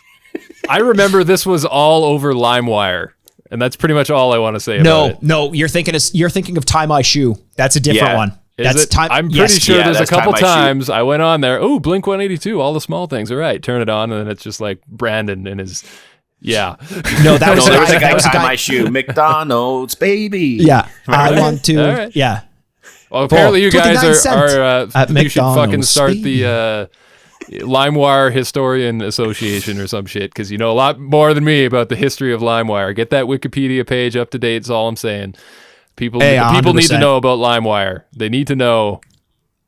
I remember this was all over LimeWire, and that's pretty much all I want to say about it. No, you're thinking of Tie My Shoe. That's a different one. I'm pretty sure there's a couple times I went on there. Oh, Blink 182, all the small things. All right, turn it on, and then it's just like Brandon and his. Yeah. No, that was there was a guy tie my shoe. McDonald's, baby. Yeah, I want to. Right. Yeah. Well, apparently you guys are you should fucking start baby. the LimeWire Historian Association or some shit, because you know a lot more than me about the history of LimeWire. Get that Wikipedia page up to date. Is all I'm saying. People need to know about LimeWire. They need to know.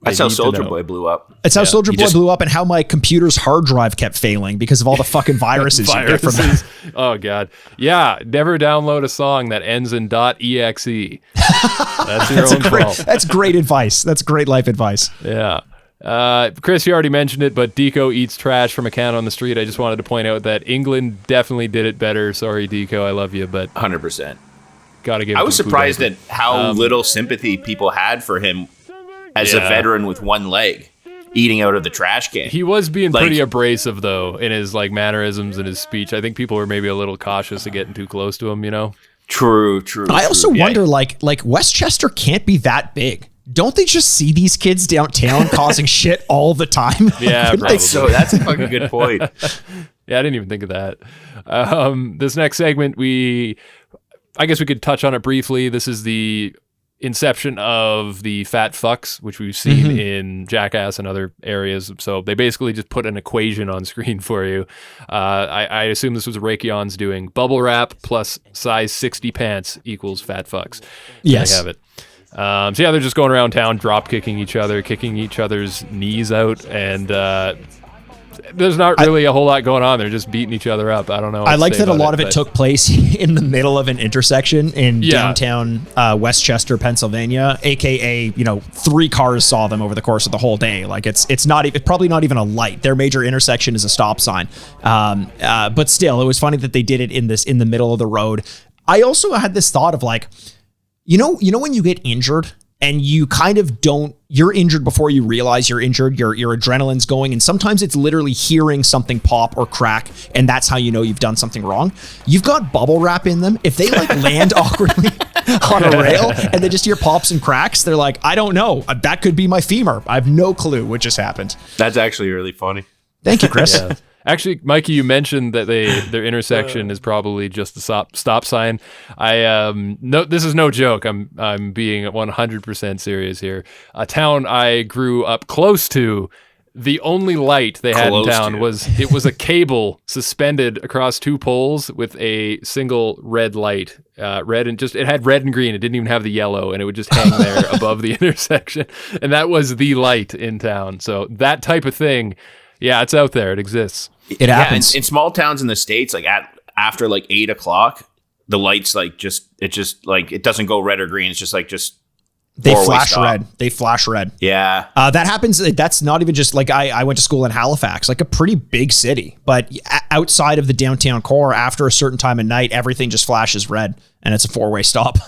That's how Soulja Boy blew up. It's how Soulja Boy blew up, and how my computer's hard drive kept failing because of all the fucking viruses you get from it. Oh god, yeah. Never download a song that ends in .exe. That's your own fault. That's great advice. That's great life advice. Yeah. Chris, you already mentioned it, but Dico eats trash from a can on the street. I just wanted to point out that England definitely did it better. Sorry, Dico, I love you, but 100%. Gotta give. I was surprised at how little sympathy people had for him as a veteran with one leg eating out of the trash can. He was being pretty abrasive though in his mannerisms and his speech. I think people were maybe a little cautious of getting too close to him, you know? True. I also wonder, like Westchester can't be that big. Don't they just see these kids downtown causing shit all the time? Yeah, probably. So that's a fucking good point. Yeah, I didn't even think of that. This next segment, I guess we could touch on it briefly. This is the inception of the fat fucks, which we've seen in Jackass and other areas. So they basically just put an equation on screen for you. I assume this was Raytheon's doing. Bubble wrap plus size 60 pants equals fat fucks. Yes. There you have it. So yeah, they're just going around town, drop kicking each other, kicking each other's knees out, and there's not really a whole lot going on. They're just beating each other up. I don't know. I like that a lot of it took place in the middle of an intersection in downtown Westchester, Pennsylvania, aka 3 cars saw them over the course of the whole day. Like it's probably not even a light. Their major intersection is a stop sign. But still, it was funny that they did it in the middle of the road. I also had this thought of like, you know when you get injured and you kind of you're injured before you realize you're injured, your adrenaline's going, and sometimes it's literally hearing something pop or crack, and that's how you know you've done something wrong. You've got bubble wrap in them. If they land awkwardly on a rail and they just hear pops and cracks, they're like, I don't know. That could be my femur. I have no clue what just happened. That's actually really funny. Thank you, Chris. Yeah. Actually, Mikey, you mentioned that their intersection is probably just a stop sign. This is no joke. I'm being 100% serious here. A town I grew up close to, the only light they had in town was a cable suspended across 2 poles with a single red light. It had red and green. It didn't even have the yellow, and it would just hang there above the intersection. And that was the light in town. So that type of thing, yeah, it's out there. It exists. It happens in small towns in the States, like after 8 o'clock, the lights it doesn't go red or green. It's just they flash red. They flash red. Yeah. That happens. That's not even just I went to school in Halifax, like a pretty big city, but outside of the downtown core, after a certain time of night, everything just flashes red and it's a 4-way stop.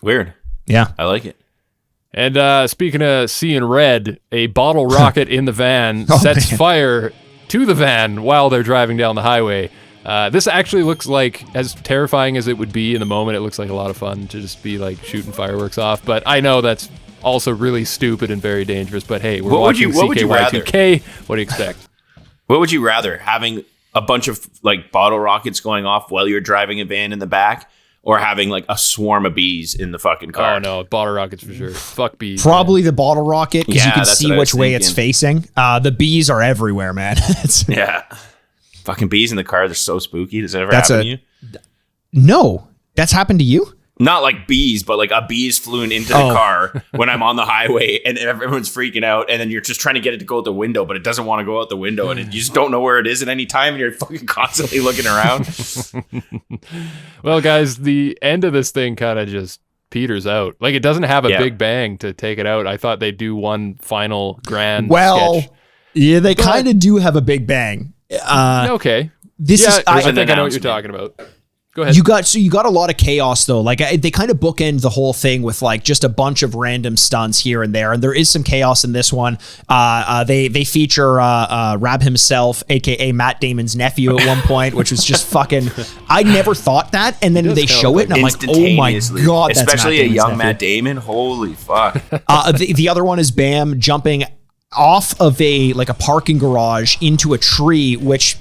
Weird. Yeah. I like it. And speaking of seeing red, a bottle rocket in the van sets fire to the van while they're driving down the highway. This actually looks like, as terrifying as it would be in the moment, it looks like a lot of fun to just be like shooting fireworks off. But I know that's also really stupid and very dangerous. But hey, we're watching CKY2K. What do you expect? What would you rather, having a bunch of like bottle rockets going off while you're driving a van in the back, or having like a swarm of bees in the fucking car? Oh no, bottle rockets for sure. Fuck bees. Probably the bottle rocket, because you can that's see what I which was way it's facing. The bees are everywhere, man. Yeah. Fucking bees in the car, they're so spooky. Does that ever happen to you? No. That's happened to you? Not like bees, but like a bee's flown into the car when I'm on the highway and everyone's freaking out, and then you're just trying to get it to go out the window, but it doesn't want to go out the window, and you just don't know where it is at any time, and you're fucking constantly looking around. Well, guys, the end of this thing kind of just peters out. Like, it doesn't have a big bang to take it out. I thought they'd do one final grand sketch. Yeah, they kind of do have a big bang. Okay. I think I know what you're talking about. Go ahead. You got a lot of chaos though. Like they kind of bookend the whole thing with like just a bunch of random stunts here and there, and there is some chaos in this one. They feature Rab himself, aka Matt Damon's nephew, at one point, which was just fucking. I never thought that, and then they show it, and I'm like, oh my god, that's especially Matt a young nephew. Matt Damon. Holy fuck! The other one is Bam jumping off of a parking garage into a tree, which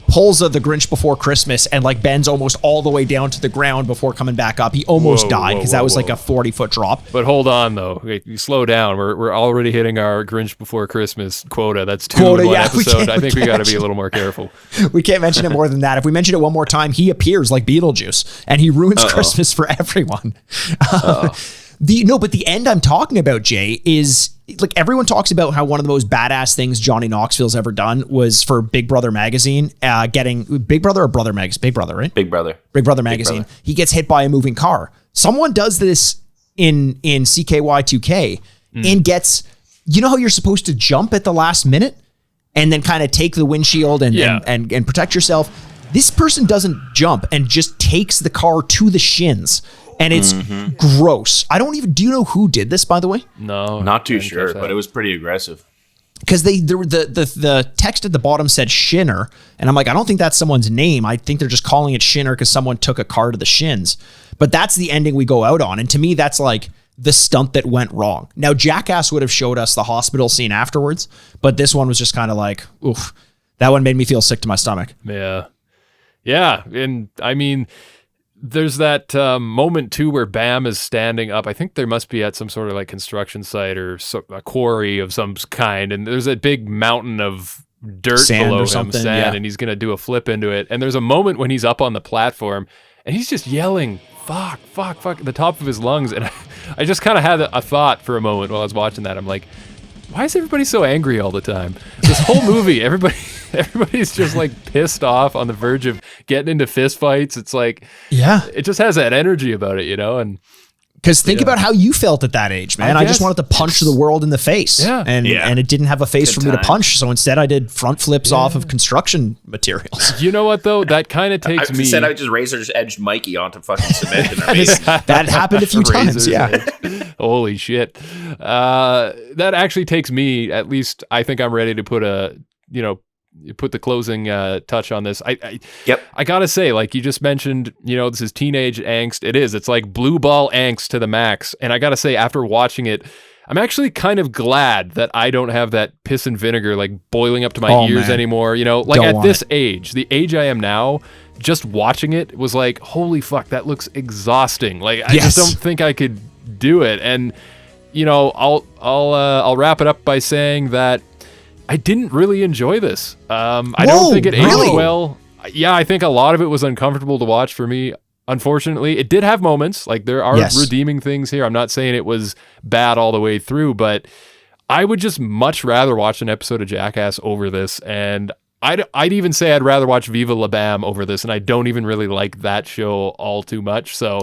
pulls the Grinch Before Christmas and like bends almost all the way down to the ground before coming back up. He almost died because that was like a 40-foot drop. But hold on though, okay, you slow down. We're already hitting our Grinch Before Christmas quota. That's 2 in one episode. I think we got to be a little more careful. We can't mention it more than that. If we mention it one more time, he appears like Beetlejuice and he ruins Christmas for everyone. But the end I'm talking about, Jay, is like everyone talks about how one of the most badass things Johnny Knoxville's ever done was for Big Brother magazine, getting Big Brother or Brother magazine, Big Brother, right? Big Brother magazine. Brother. He gets hit by a moving car. Someone does this in CKY2K and gets, you know how you're supposed to jump at the last minute and then kind of take the windshield and protect yourself. This person doesn't jump and just takes the car to the shins. And it's gross. Do you know who did this, by the way? No. Not too sure, but it was pretty aggressive. Because the text at the bottom said Shinner, and I'm like, I don't think that's someone's name. I think they're just calling it Shinner because someone took a car to the shins. But that's the ending we go out on. And to me, that's like the stunt that went wrong. Now, Jackass would have showed us the hospital scene afterwards, but this one was just kind of like, oof. That one made me feel sick to my stomach. Yeah. Yeah. And I mean, there's that moment too where Bam is standing up. I think there must be at some sort of like construction site or a quarry of some kind, and there's a big mountain of dirt sand below or him, something, sand, and he's gonna do a flip into it. And there's a moment when he's up on the platform and he's just yelling, "Fuck, fuck, fuck!" at the top of his lungs. And I just kind of had a thought for a moment while I was watching that. I'm like, why is everybody so angry all the time? This whole movie, everybody's just like pissed off on the verge of getting into fist fights. It's like, it just has that energy about it, you know? And because think about how you felt at that age, man. I just wanted to punch the world in the face. And it didn't have a face for me to punch. So instead I did front flips off of construction materials. You know what though? That kind of takes me. Instead I just razor's edged Mikey onto fucking cement in our that happened a few times. Yeah. Holy shit. That actually takes me, at least I think I'm ready to put the closing touch on this. I gotta say, like you just mentioned, this is teenage angst. It's like blue ball angst to the max. And I gotta say, after watching it, I'm actually kind of glad that I don't have that piss and vinegar like boiling up to my ears anymore. At this age, the age I am now, just watching it was like, holy fuck, that looks exhausting. Like I just don't think I could do it. And I'll wrap it up by saying that I didn't really enjoy this. I don't think it aged well. Yeah, I think a lot of it was uncomfortable to watch for me. Unfortunately, it did have moments. Like there are redeeming things here. I'm not saying it was bad all the way through, but I would just much rather watch an episode of Jackass over this. And I'd even say I'd rather watch Viva La Bam over this. And I don't even really like that show all too much. So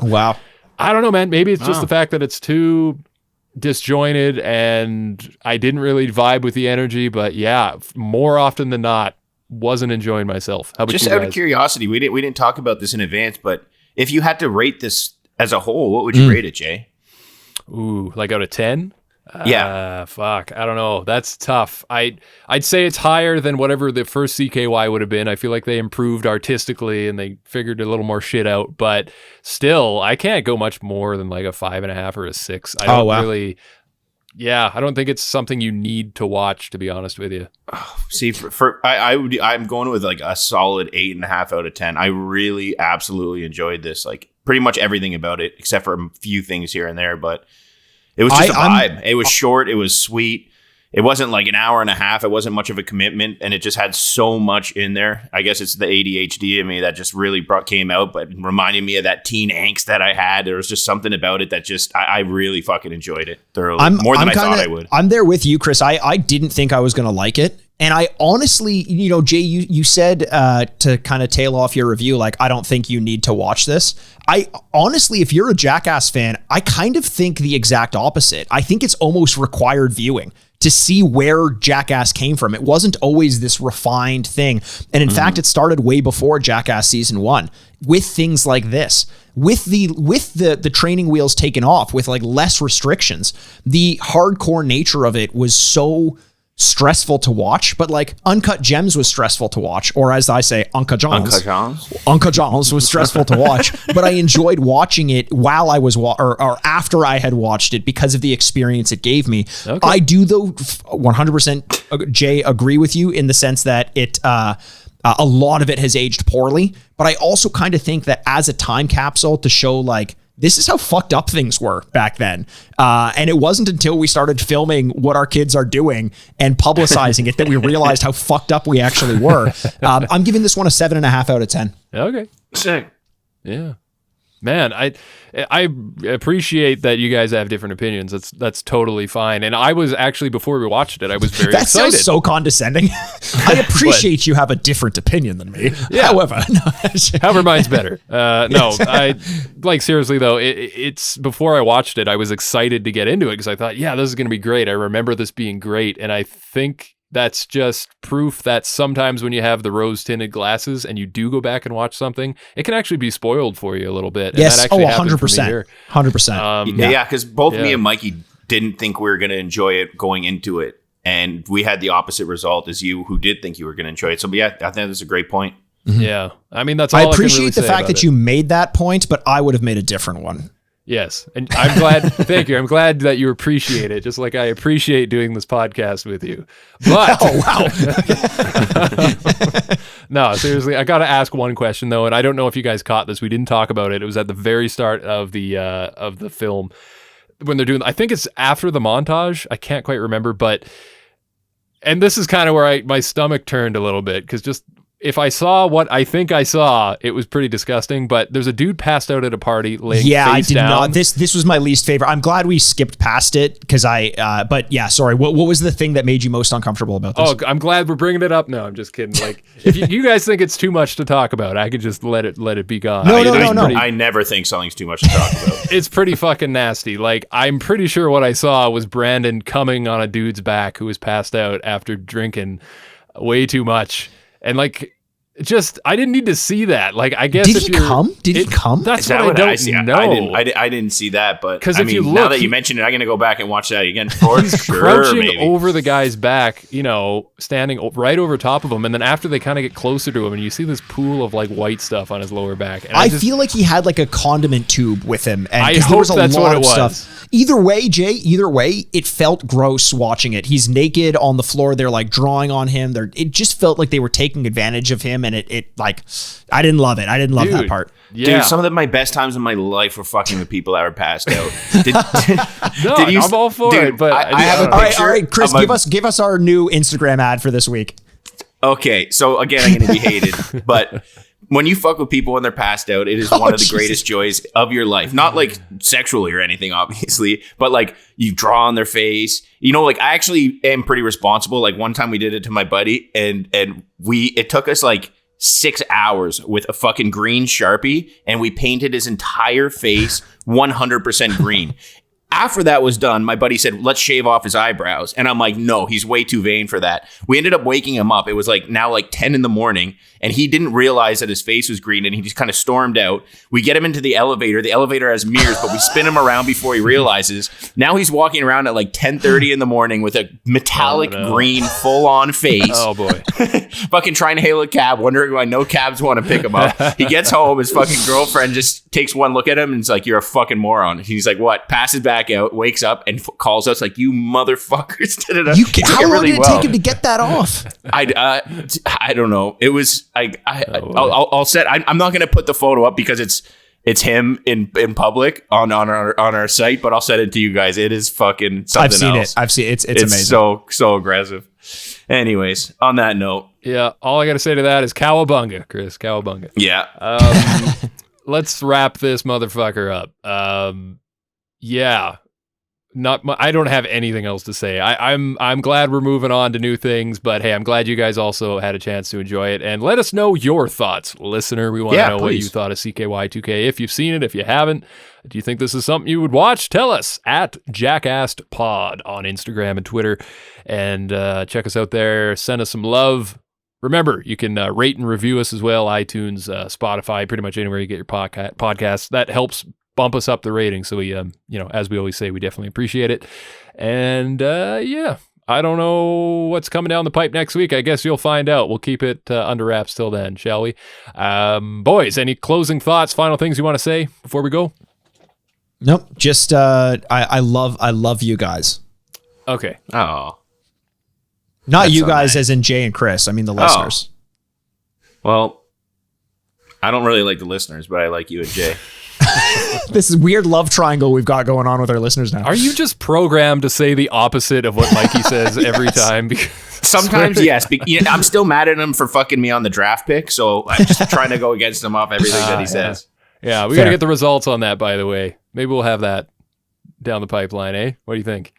I don't know, man. Maybe it's just the fact that it's too disjointed and I didn't really vibe with the energy, but more often than not, wasn't enjoying myself. How about just you out guys? Of curiosity, we didn't talk about this in advance, but if you had to rate this as a whole, what would you rate it, Jay? Ooh, like out of 10? Fuck. I don't know. That's tough. I'd say it's higher than whatever the first CKY would have been. I feel like they improved artistically and they figured a little more shit out. But still, I can't go much more than like a 5.5 or a 6. I don't really. Yeah, I don't think it's something you need to watch, to be honest with you. See, I'm going with like a solid 8.5 out of 10. I really absolutely enjoyed this. Like pretty much everything about it, except for a few things here and there. But it was just a vibe. It was short. It was sweet. It wasn't like an hour and a half. It wasn't much of a commitment, and it just had so much in there. I guess it's the ADHD in me that just really came out, but reminded me of that teen angst that I had. There was just something about it that just I really fucking enjoyed it thoroughly, more than I thought I would. I'm there with you, Chris. I didn't think I was going to like it. And I honestly, Jay, you said to kind of tail off your review, like, I don't think you need to watch this. I honestly, if you're a Jackass fan, I kind of think the exact opposite. I think it's almost required viewing to see where Jackass came from. It wasn't always this refined thing. And in fact, it started way before Jackass season 1 with things like this. With the training wheels taken off, with like less restrictions, the hardcore nature of it was so stressful to watch, but like Uncut Gems was stressful to watch, or as I say, Uncut Jones was stressful to watch, but I enjoyed watching it while I was or after I had watched it because of the experience it gave me. Okay. I do though 100% Jay agree with you in the sense that it a lot of it has aged poorly, but I also kind of think that as a time capsule to show like this is how fucked up things were back then. And it wasn't until we started filming what our kids are doing and publicizing it that we realized how fucked up we actually were. I'm giving this one a 7.5 out of 10. Okay. Sick. Yeah. Man, I appreciate that you guys have different opinions. That's totally fine. And I was actually, before we watched it, I was very excited. That sounds so condescending. I appreciate you have a different opinion than me. Yeah. However, mine's better. No, I like seriously though. It's before I watched it, I was excited to get into it because I thought, yeah, this is going to be great. I remember this being great, and I think that's just proof that sometimes when you have the rose-tinted glasses and you do go back and watch something, it can actually be spoiled for you a little bit. Yes, and that actually 100%. 100%. Yeah, because both me and Mikey didn't think we were going to enjoy it going into it. And we had the opposite result as you, who did think you were going to enjoy it. So, but yeah, I think that's a great point. Mm-hmm. Yeah. I mean, that's all I appreciate can really the say fact about that you made that point, but I would have made a different one. Yes. And I'm glad. Thank you. I'm glad that you appreciate it, just like I appreciate doing this podcast with you. But no, seriously, I got to ask one question though, and I don't know if you guys caught this. We didn't talk about it. It was at the very start of the film when they're doing. I think it's after the montage. I can't quite remember, and this is kind of where my stomach turned a little bit because just. If I saw what I think I saw, it was pretty disgusting. But there's a dude passed out at a party laying face down. Yeah, I did not. This was my least favorite. I'm glad we skipped past it because but yeah, sorry. What was the thing that made you most uncomfortable about this? Oh, I'm glad we're bringing it up. No, I'm just kidding. Like, if you guys think it's too much to talk about, I could just let it be gone. No. I never think something's too much to talk about. It's pretty fucking nasty. Like, I'm pretty sure what I saw was Brandon coming on a dude's back who was passed out after drinking way too much. And like, I didn't need to see that. Like, I guess Did he come? That's what I don't know. I didn't see that, but because if you look, now that you mention it, I'm gonna go back and watch that again. For he's sure, crouching maybe. over the guy's back, standing right over top of him, and then after they kind of get closer to him, and you see this pool of like white stuff on his lower back. And I feel like he had like a condiment tube with him, and I hope that's what it was. Stuff. Either way, Jay. It felt gross watching it. He's naked on the floor. They're like drawing on him. It just felt like they were taking advantage of him. And it like, I didn't love it. I didn't love that part. Yeah. Dude, some of my best times in my life were fucking with people that were passed out. I'm all for it, but I have a picture. All right, Chris, give us our new Instagram ad for this week. Okay, so again, I'm going to be hated, but when you fuck with people when they're passed out, it is one of the greatest joys of your life. Not like sexually or anything, obviously, but like you draw on their face. Like I actually am pretty responsible. Like one time we did it to my buddy, and it took us like 6 hours with a fucking green Sharpie, and we painted his entire face 100% green. after that was done, my buddy said, let's shave off his eyebrows. And I'm like, no, he's way too vain for that. We ended up waking him up. It was like now like 10 in the morning, and he didn't realize that his face was green, and he just kind of stormed out. We get him into the elevator. The elevator has mirrors, but we spin him around before he realizes. Now he's walking around at like 10:30 in the morning with a metallic green full-on face. Oh, boy. Fucking trying to hail a cab, wondering why no cabs want to pick him up. He gets home, his fucking girlfriend just takes one look at him and is like, you're a fucking moron. And he's like, what? Passes back out, wakes up, and calls us like, you motherfuckers. How long did it take him to get that off? I don't know. It was I'll set. I'm not going to put the photo up because it's him in public on our site, but I'll send it to you guys. It is fucking something I've seen else. it. I've seen it. It's amazing. So aggressive. Anyways, on that note, Yeah, all I got to say to that is cowabunga, Chris. Cowabunga. yeah. Let's wrap this motherfucker up. Yeah. I don't have anything else to say. I'm glad we're moving on to new things, but hey, I'm glad you guys also had a chance to enjoy it. And let us know your thoughts, listener. We want to know what you thought of CKY2K. If you've seen it, if you haven't, do you think this is something you would watch? Tell us at JackastPod on Instagram and Twitter, and check us out there. Send us some love. Remember, you can rate and review us as well. iTunes, Spotify, pretty much anywhere you get your podcasts. That helps bump us up the rating. So we, as we always say, we definitely appreciate it. And I don't know what's coming down the pipe next week. I guess you'll find out. We'll keep it under wraps till then, shall we? Boys, any closing thoughts, final things you want to say before we go? Nope. Just I love you guys. Okay. Oh, not that's you so guys nice. as in Jay and Chris. I mean the listeners. Well, I don't really like the listeners, but I like you and Jay. This is weird love triangle we've got going on with our listeners now. Are you just programmed to say the opposite of what Mikey says every time? Sometimes, yes. I'm still mad at him for fucking me on the draft pick, so I'm just trying to go against him off everything that he says. Yeah, we got to get the results on that, by the way. Maybe we'll have that down the pipeline, eh? What do you think?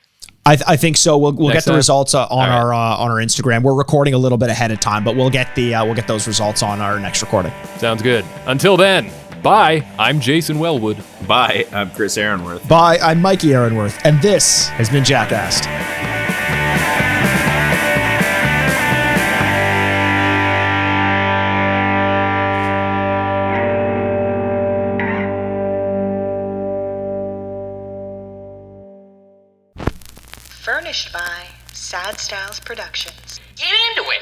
I think so. We'll get the time? results on our Instagram. We're recording a little bit ahead of time, but we'll get those results on our next recording. Sounds good. Until then, bye. I'm Jason Wellwood. Bye. I'm Chris Aaronworth. Bye. I'm Mikey Aaronworth, and this has been Jackast. Furnished by Sad Styles Productions. Get into it.